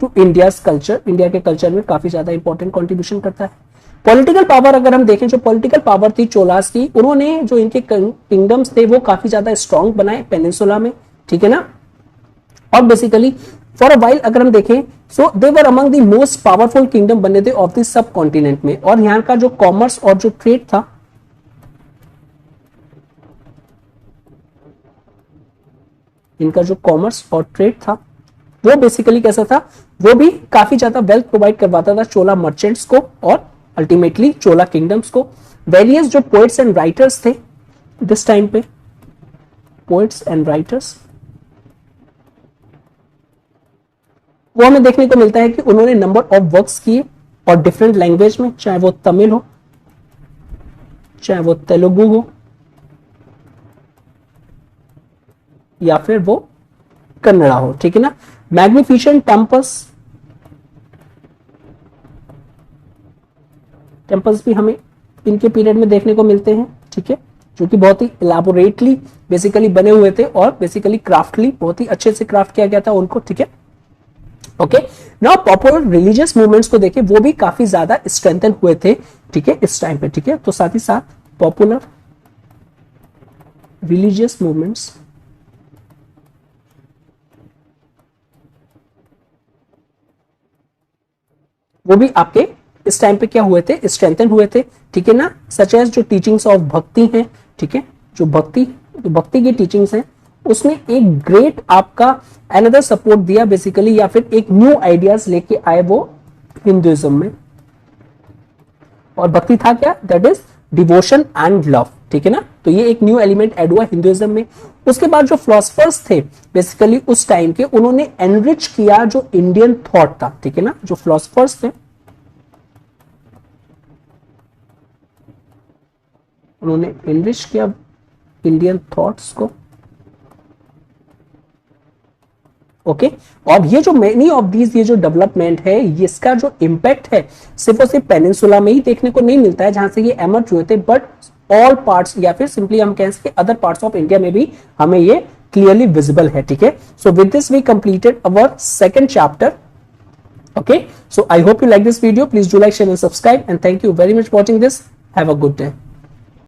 to India's culture, India के कल्चर में काफी ज्यादा इंपॉर्टेंट कंट्रीब्यूशन करता है। पॉलिटिकल पावर अगर हम देखें, जो पॉलिटिकल पावर थी चोलास की, उन्होंने जो इनके किंगडम्स थे वो काफी ज्यादा स्ट्रांग बनाए पेनिनसुला में, ठीक है ना। और बेसिकली फॉर अ वाइल अगर हम देखें, so they were among the most powerful kingdom बने थे ऑफ द सब कॉन्टिनेंट में। और यहाँ का जो कॉमर्स और जो ट्रेड था, इनका जो कॉमर्स और ट्रेड था वो बेसिकली कैसा था, वो भी काफी ज्यादा वेल्थ प्रोवाइड करवाता था चोला मर्चेंट्स को और अल्टीमेटली चोला किंगडम्स को। वेरियस जो पोएट्स एंड राइटर्स थे दिस टाइम पे, पोएट्स एंड राइटर्स, वो हमें देखने को मिलता है कि उन्होंने नंबर ऑफ वर्क्स किए और डिफरेंट लैंग्वेज में, चाहे वो तमिल हो, चाहे वो तेलुगु हो, या फिर वो कन्नड़ा हो, ठीक है ना। मैग्निफिसेंट टेम्पल्स भी हमें इनके पीरियड में देखने को मिलते हैं, ठीक है, जो कि बहुत ही इलाबोरेटली बेसिकली बने हुए थे और बेसिकली क्राफ्टली बहुत ही अच्छे से क्राफ्ट किया गया था उनको, ठीक है। Okay, now popular religious movements को देखें, वो भी काफी ज्यादा स्ट्रेंथन हुए थे, ठीक है, इस टाइम पे, ठीक है। तो साथ ही साथ पॉपुलर रिलीजियस मूवमेंट्स वो भी आपके इस टाइम पे क्या हुए थे, स्ट्रेंथन हुए थे, ठीक है ना। सच एज जो टीचिंग्स ऑफ भक्ति हैं, ठीक है, जो भक्ति की टीचिंग्स हैं उसमें एक ग्रेट आपका अनदर सपोर्ट दिया बेसिकली, या फिर एक न्यू आइडियाज लेके आए वो हिंदुइज्म में। और भक्ति था क्या, that is devotion and love, ठीक है ना। तो ये एक न्यू एलिमेंट ऐड हुआ हिंदुइज्म में। उसके बाद जो फिलोसफर्स थे बेसिकली उस टाइम के, उन्होंने एनरिच किया जो इंडियन थॉट था, ठीक है ना। जो फिलोसफर्स थे उन्होंने एनरिच किया इंडियन थॉट्स को, ओके। और ये जो मेनी ऑफ दीज, ये जो डेवलपमेंट है, इसका जो इम्पैक्ट है सिर्फ और सिर्फ पेनिनसुला में ही देखने को नहीं मिलता है जहां से ये एमर्ज हुए थे, बट ऑल पार्ट्स या फिर सिंपली हम कह सकते अदर पार्ट्स ऑफ इंडिया में भी हमें ये क्लियरली विजिबल है, ठीक है। So with this we completed our second chapter, okay, so I hope you like this video. Please do like, share and subscribe, and thank you very much for watching this. Have a good day.